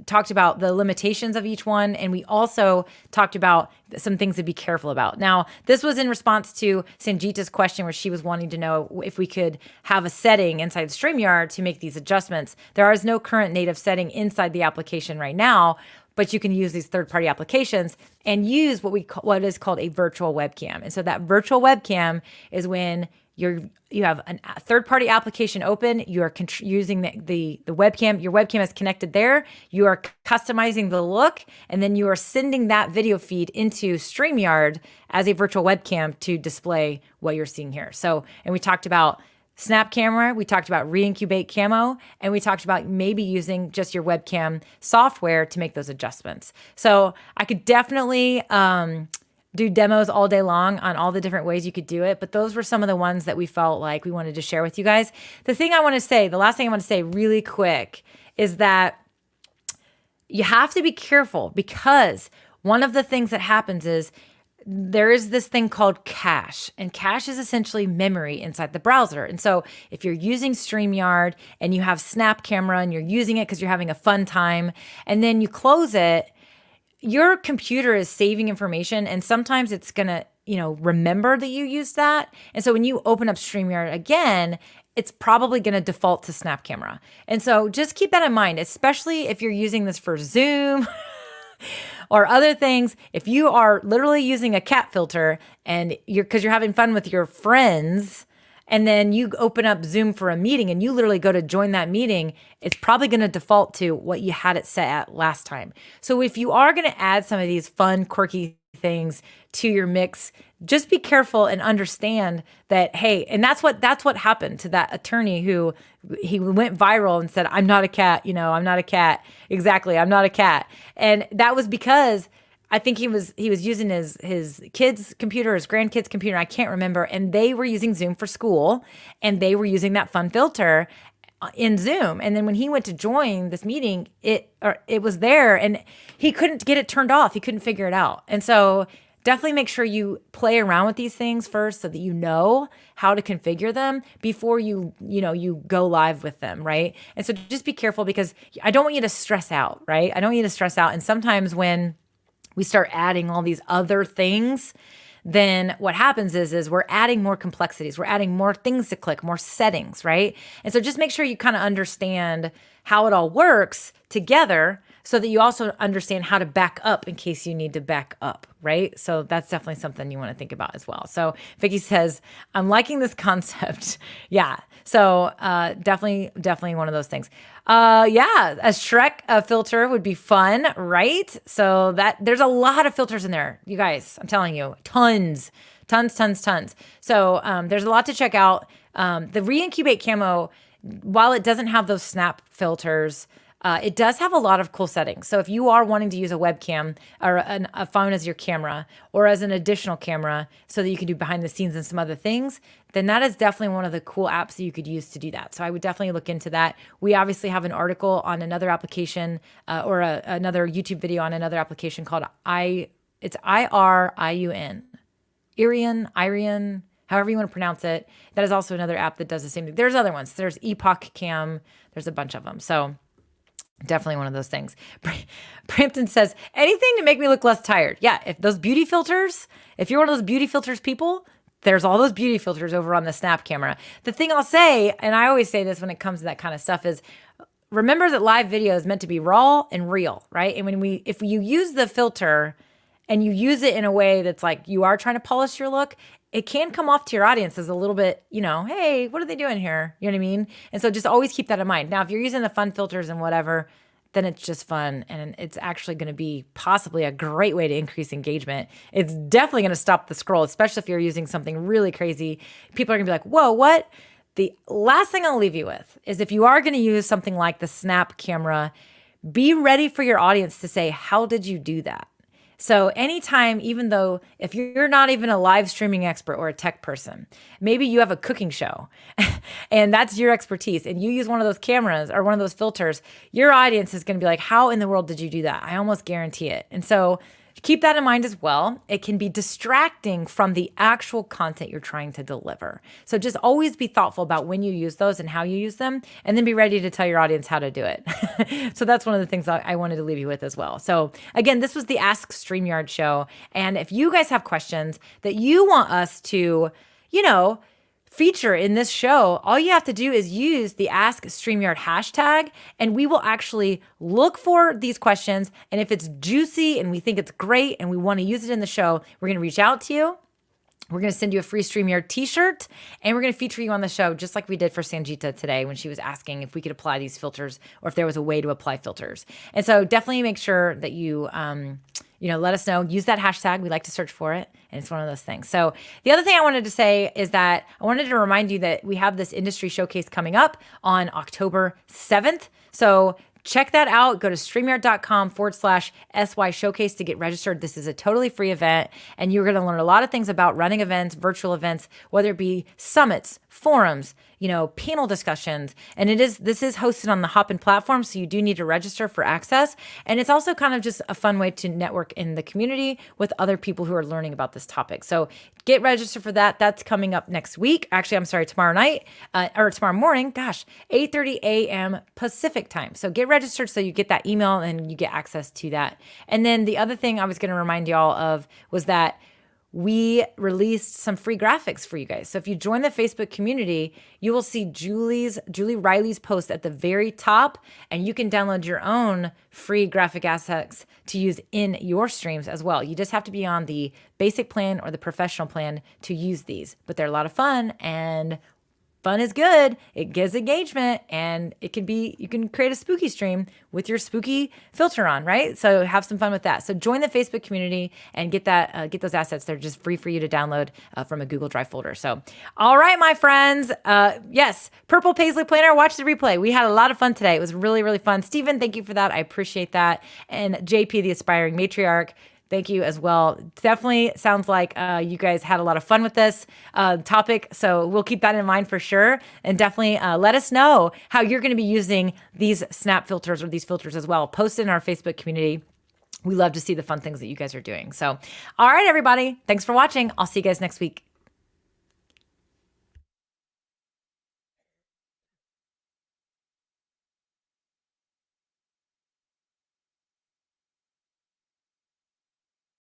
talked about the limitations of each one. And we also talked about some things to be careful about. Now, this was in response to Sanjita's question where she was wanting to know if we could have a setting inside StreamYard to make these adjustments. There is no current native setting inside the application right now, but you can use these third-party applications and use what is called a virtual webcam. And so that virtual webcam is when you have a third-party application open, you are using the webcam, your webcam is connected there, you are customizing the look, and then you are sending that video feed into StreamYard as a virtual webcam to display what you're seeing here. So, and we talked about Snap Camera, we talked about re-incubate camo, and we talked about maybe using just your webcam software to make those adjustments. So I could definitely do demos all day long on all the different ways you could do it, but those were some of the ones that we felt like we wanted to share with you guys. The last thing I want to say really quick is that you have to be careful because one of the things that happens is there is this thing called cache, and cache is essentially memory inside the browser. And so if you're using StreamYard and you have Snap Camera and you're using it because you're having a fun time, and then you close it, your computer is saving information, and sometimes it's going to, remember that you used that. And so when you open up StreamYard again, it's probably going to default to Snap Camera. And so just keep that in mind, especially if you're using this for Zoom or other things. If you are literally using a cat filter and because you're having fun with your friends, and then you open up Zoom for a meeting and you literally go to join that meeting, it's probably going to default to what you had it set at last time. So if you are going to add some of these fun, quirky things to your mix, just be careful and understand that, hey, and that's what happened to that attorney who he went viral and said, I'm not a cat, I'm not a cat. Exactly, I'm not a cat. And that was because I think he was using his kid's computer, his grandkid's computer, I can't remember, and they were using Zoom for school, and they were using that fun filter in Zoom. And then when he went to join this meeting, it was there, and he couldn't get it turned off. He couldn't figure it out. And so definitely make sure you play around with these things first so that you know how to configure them before you go live with them, right? And so just be careful because I don't want you to stress out, right? I don't want you to stress out. And sometimes when we start adding all these other things, then what happens is we're adding more complexities. We're adding more things to click, more settings, right? And so just make sure you kind of understand how it all works together so that you also understand how to back up in case you need to back up, right? So that's definitely something you want to think about as well. So Vicky says, I'm liking this concept. Yeah. So definitely one of those things. Yeah, a Shrek filter would be fun, right? So there's a lot of filters in there, you guys. I'm telling you, tons. So there's a lot to check out. The re-incubate camo, while it doesn't have those snap filters, It does have a lot of cool settings. So if you are wanting to use a webcam or a phone as your camera or as an additional camera so that you can do behind the scenes and some other things, then that is definitely one of the cool apps that you could use to do that. So I would definitely look into that. We obviously have an article on another application or another YouTube video on another application called it's IRIUN. Irian, however you want to pronounce it. That is also another app that does the same thing. There's other ones. There's Epoch Cam. There's a bunch of them. So definitely one of those things. Brampton says, anything to make me look less tired. Yeah, if those beauty filters, if you're one of those beauty filters people, there's all those beauty filters over on the Snap camera. The thing I'll say, and I always say this when it comes to that kind of stuff, is remember that live video is meant to be raw and real, right? And if you use the filter and you use it in a way that's like you are trying to polish your look, it can come off to your audience as a little bit, hey, what are they doing here? You know what I mean? And so just always keep that in mind. Now, if you're using the fun filters and whatever, then it's just fun. And it's actually going to be possibly a great way to increase engagement. It's definitely going to stop the scroll, especially if you're using something really crazy. People are going to be like, whoa, what? The last thing I'll leave you with is if you are going to use something like the Snap camera, be ready for your audience to say, how did you do that? So anytime, even though if you're not even a live streaming expert or a tech person, maybe you have a cooking show and that's your expertise and you use one of those cameras or one of those filters, your audience is going to be like, how in the world did you do that? I almost guarantee it. And so keep that in mind as well. It can be distracting from the actual content you're trying to deliver. So just always be thoughtful about when you use those and how you use them, and then be ready to tell your audience how to do it. So that's one of the things I wanted to leave you with as well. So again, this was the Ask StreamYard show. And if you guys have questions that you want us to, feature in this show, all you have to do is use the Ask StreamYard hashtag, and we will actually look for these questions. And if it's juicy and we think it's great and we want to use it in the show, we're going to reach out to you. We're going to send you a free StreamYard t-shirt, and we're going to feature you on the show just like we did for Sanjita today when she was asking if we could apply these filters or if there was a way to apply filters. And so definitely make sure that you, let us know. Use that hashtag. We like to search for it, and it's one of those things. So the other thing I wanted to say is that I wanted to remind you that we have this industry showcase coming up on October 7th. So check that out. Go to StreamYard.com/SY Showcase to get registered. This is a totally free event, and you're going to learn a lot of things about running events, virtual events, whether it be summits, forums, panel discussions. And this is hosted on the Hopin platform, so you do need to register for access. And it's also kind of just a fun way to network in the community with other people who are learning about this topic. So get registered for that. That's coming up next week. Actually, I'm sorry, tomorrow night or tomorrow morning. 8:30 a.m. Pacific time. So get registered so you get that email and you get access to that. And then the other thing I was going to remind y'all of was that we released some free graphics for you guys. So if you join the Facebook community, you will see Julie Riley's post at the very top, and you can download your own free graphic assets to use in your streams as well. You just have to be on the basic plan or the professional plan to use these, but they're a lot of fun, and fun is good. It gives engagement, and you can create a spooky stream with your spooky filter on, right? So have some fun with that. So join the Facebook community and get those assets. They're just free for you to download from a Google Drive folder. So, all right, my friends. Yes, Purple Paisley Planner, watch the replay. We had a lot of fun today. It was really, really fun. Stephen, thank you for that. I appreciate that. And JP, the aspiring matriarch, thank you as well. Definitely sounds like you guys had a lot of fun with this topic. So we'll keep that in mind for sure. And definitely let us know how you're going to be using these snap filters or these filters as well. Post it in our Facebook community. We love to see the fun things that you guys are doing. So, all right, everybody. Thanks for watching. I'll see you guys next week.